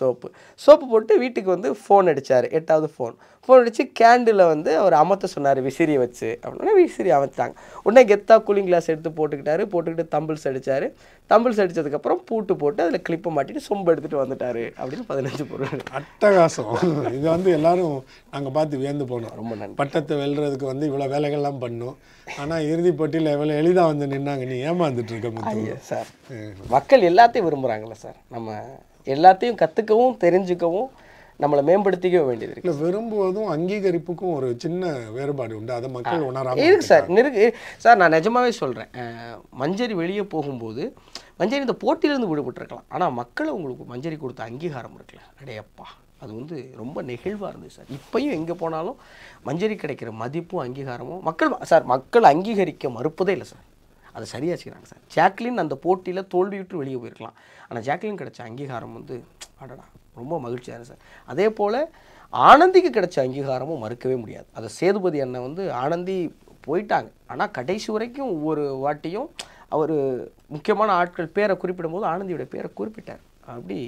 சோப்பு போட்டு வீட்டுக்கு வந்து ஃபோன் அடித்தார். 8வது ஃபோன் அடித்து கேண்டில் வந்து அவர் அமர்த்த சொன்னார் விசிறியை வச்சு. அப்படின்னா விசிறி அமைத்தாங்க. உடனே கெத்தா கூலிங் கிளாஸ் எடுத்து போட்டுக்கிட்டு தம்பிள்ஸ் அடித்தார். தம்பிள்ஸ் அடித்ததுக்கப்புறம் பூட்டு போட்டு அதில் கிளிப்பை மாட்டிட்டு சொம்பு எடுத்துகிட்டு வந்துட்டார் அப்படின்னு 15 பொருள். அட்டகாசம். இது வந்து எல்லாரும் நாங்கள் பார்த்து வியந்து போனோம். ரொம்ப நன்றி. பட்டத்தை வெல்றதுக்கு வந்து இவ்வளோ வேலைகள்லாம் பண்ணோம். ஆனால் இறுதி போட்டியில் எவ்வளோ எளிதாக வந்து நின்னாங்க. நீ ஏமாந்துட்டு இருக்க சார். மக்கள் எல்லாத்தையும் விரும்புகிறாங்களே சார். நம்ம எல்லாத்தையும் கற்றுக்கவும் தெரிஞ்சுக்கவும் நம்மளை மேம்படுத்திக்க வேண்டியது இருக்கு. விரும்புவதும் அங்கீகரிப்புக்கும் ஒரு சின்ன வேறுபாடு உண்டு. அதை மக்கள் உணராம இருக்கு சார். நான் நிஜமாவே சொல்கிறேன். மஞ்சரி வெளியே போகும்போது மஞ்சரி இந்த போட்டியிலேருந்து விடுபட்டுருக்கலாம். ஆனால் மக்கள் உங்களுக்கு மஞ்சரி கொடுத்த அங்கீகாரம் இருக்குல்ல, அடையப்பா, அது வந்து ரொம்ப நெகிழ்வாக இருந்தது சார். இப்போயும் எங்கே போனாலும் மஞ்சரி கிடைக்கிற மதிப்பும் அங்கீகாரமும் மக்கள் அங்கீகரிக்க மறுப்பதே இல்லை சார். அதை சரியாக செய்கிறாங்க சார். ஜாக்லின் அந்த போட்டியில் தோல்வியுற்று வெளியே போயிருக்கலாம். ஆனால் ஜாக்லின் கிடைச்ச அங்கீகாரம் வந்து அடடா ரொம்ப மகிழ்ச்சியாக இருக்குது சார். அதே போல் ஆனந்திக்கு கிடைச்ச அங்கீகாரமும் மறுக்கவே முடியாது. அதை சேதுபதி அண்ணன் வந்து ஆனந்தி போயிட்டாங்க, ஆனால் கடைசி வரைக்கும் ஒவ்வொரு வாட்டியும் அவர் முக்கியமான ஆட்கள் பேரை குறிப்பிடும்போது ஆனந்தியோட பேரை குறிப்பிட்டார். அப்படி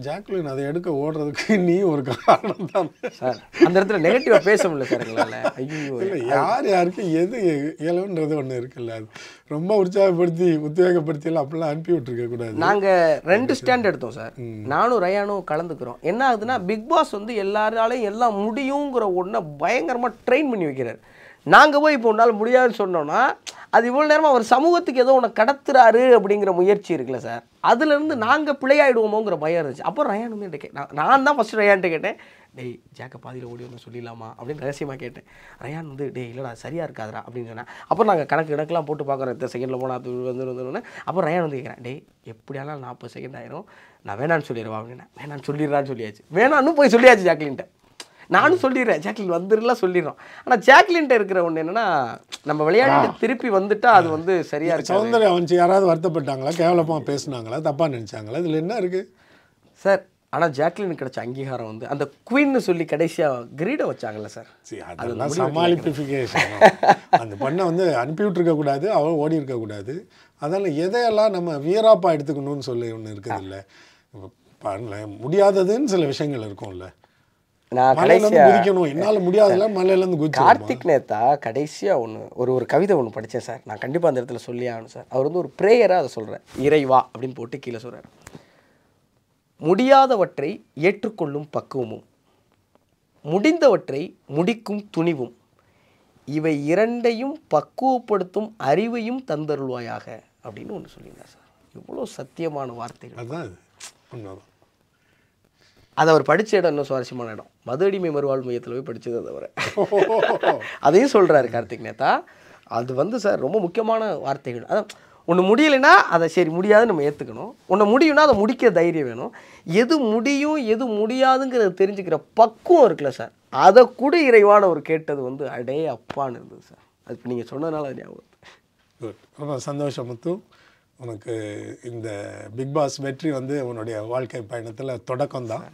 ஜாக்லின் அதை எடுக்க ஓடுறதுக்கு நீ ஒரு காரணம் தான் சார். அந்த இடத்துல நெகட்டிவாக பேச முடியல சார் எங்களால். ஐயோ, யாருக்கு எது இயலுன்றது ஒன்று இருக்குல்ல, அது ரொம்ப உத்வேகப்படுத்தியெல்லாம் அப்படிலாம் அனுப்பி விட்டுருக்க கூடாது. நாங்கள் 2 ஸ்டாண்ட் எடுத்தோம் சார். நானும் ரயானும் கலந்துக்கிறோம். என்ன ஆகுதுன்னா, பிக் பாஸ் வந்து எல்லாராலையும் எல்லாம் முடியுங்கிற ஒன்றை பயங்கரமாக ட்ரெயின் பண்ணி வைக்கிறார். நாங்கள் போய் இப்போ உன்னால் முடியாதுன்னு சொன்னோன்னா அது இவ்வளோ நேரமாக அவர் சமூகத்துக்கு ஏதோ ஒன்று கடத்துறாரு அப்படிங்கிற முயற்சி இருக்குல்ல சார், அதுலேருந்து நாங்கள் பிழையாயிடுவோமோங்கிற பயம் இருந்துச்சு. அப்போ ரயான் வந்து என்கிட்ட நான் தான் ஃபஸ்ட்டு ரயான்ட்டு கேட்டேன், டேய் ஜாக்கை பாதியில் ஓடி வந்து சொல்லிடலாமா அப்படின்னு ரகசியமாக கேட்டேன். ரயான் வந்து டேய் இல்லைடா சரியாக இருக்காதுடா அப்படின்னு சொன்னேன். அப்புறம் நாங்கள் கணக்கெல்லாம் போட்டு பார்க்குறோம், எத்தனை செகண்டில் போனால் அது வந்துருன்னு. அப்புறம் ரயான் வந்து கேட்குறேன், டேய் எப்படியாலும் 40 செகண்ட் ஆயிரும், நான் வேணான்னு சொல்லிடுவா அப்படின்னா. வேணான்னு சொல்லிடுறான்னு சொல்லியாச்சு. வேணான்னு போய் சொல்லியாச்சு ஜாக்லின்ட்ட. நானும் சொல்லிடுறேன், ஜாக்லின் வந்துடலாம் சொல்லிடுறோம். ஆனால் ஜாக்லின்ட்ட இருக்கிற ஒன்று என்னென்னா, நம்ம விளையாடிட்டு திருப்பி வந்துட்டா அது வந்து சரியாக இருக்கு. சௌந்தர்யா வந்து யாராவது வருத்தப்பட்டாங்களா, கேவலமாக பேசுனாங்களா, தப்பாக நினச்சாங்களா, இதில் என்ன இருக்குது சார்? ஆனால் ஜாக்லினுக்கு கிடைச்ச அங்கீகாரம் வந்து அந்த குயின்னு சொல்லி கடைசியாக கிரீடம் வச்சாங்கல்ல சார், அதெல்லாம் சமாளிஃபிகேஷன். அந்த பொண்ணை வந்து அனுப்பி விட்டுருக்கக்கூடாது, அவள் ஓடி இருக்கக்கூடாது. அதனால் எதையெல்லாம் நம்ம வீராப்பா எடுத்துக்கணும்னு சொல்லி ஒன்று இருக்குது இல்லை, பாருங்களேன், முடியாததுன்னு சில விஷயங்கள் இருக்கும்ல. நான் கடைசியாக என்னால் முடியாதுல மலையிலேருந்து குதிச்சு கார்த்திக் நேத்தா கடைசியாக ஒரு கவிதை ஒன்று படித்தேன் சார். நான் கண்டிப்பாக அந்த இடத்துல சொல்லி ஆகணும் சார். அவர் வந்து ஒரு ப்ரேயராக அதை சொல்கிறேன், இறைவா அப்படின்னு போட்டு கீழே சொல்கிறார். முடியாதவற்றை ஏற்றுக்கொள்ளும் பக்குவமும் முடிந்தவற்றை முடிக்கும் துணிவும் இவை இரண்டையும் பக்குவப்படுத்தும் அறிவையும் தந்தருள்வாயாக அப்படின்னு ஒன்று சொல்லியிருந்தார் சார். எவ்வளோ சத்தியமான வார்த்தைகள். அதுதான் உண்மைதான். அதை அவர் படித்த இடம் இன்னும் சுவாரஸ்யமான இடம், மது அடிமை மறுவாழ்வு மையத்தில் போய் படித்தது. அதை அவர் அதையும் சொல்கிறாரு கார்த்திக் நேத்தா. அது வந்து சார் ரொம்ப முக்கியமான வார்த்தைகள். அதான் ஒன்று முடியலைன்னா அதை சரி முடியாதுன்னு நம்ம ஏற்றுக்கணும், ஒன்று முடியும்னா அதை முடிக்கிற தைரியம் வேணும், எது முடியும் எது முடியாதுங்கிறத தெரிஞ்சுக்கிற பக்குவம் இருக்குல்ல சார், அதை கூட இறைவான ஒரு கேட்டது வந்து அடே அப்பான்னு இருந்தது சார். அது இப்போ நீங்கள் சொன்னதுனால அது ஞாபகம். குட், ரொம்ப சந்தோஷம் முத்து. உனக்கு இந்த பிக் பாஸ் வெற்றி வந்து உன்னுடைய வாழ்க்கை பயணத்தில் தொடக்கம் தான்.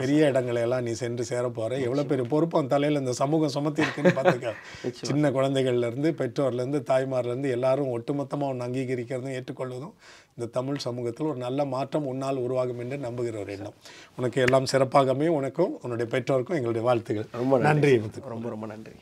பெரிய இடங்களையெல்லாம் நீ சென்று சேர போகிற. எவ்வளோ பெரிய பொறுப்பு அந்த தலையில் இந்த சமூகம் சுமத்தி இருக்குன்னு பார்த்துக்க. சின்ன குழந்தைகள்லேருந்து பெற்றோர்லேருந்து தாய்மார்லேருந்து எல்லாரும் ஒட்டுமொத்தமாக ஒன்று அங்கீகரிக்கிறதும் ஏற்றுக்கொள்வதும் இந்த தமிழ் சமூகத்தில் ஒரு நல்ல மாற்றம் உன்னால் உருவாகும் என்று நம்புகிற ஒரு எண்ணம். உனக்கு எல்லாம் சிறப்பாகவே உனக்கும் உன்னுடைய பெற்றோருக்கும் எங்களுடைய வாழ்த்துக்கள். ரொம்ப நன்றி. ரொம்ப ரொம்ப நன்றி.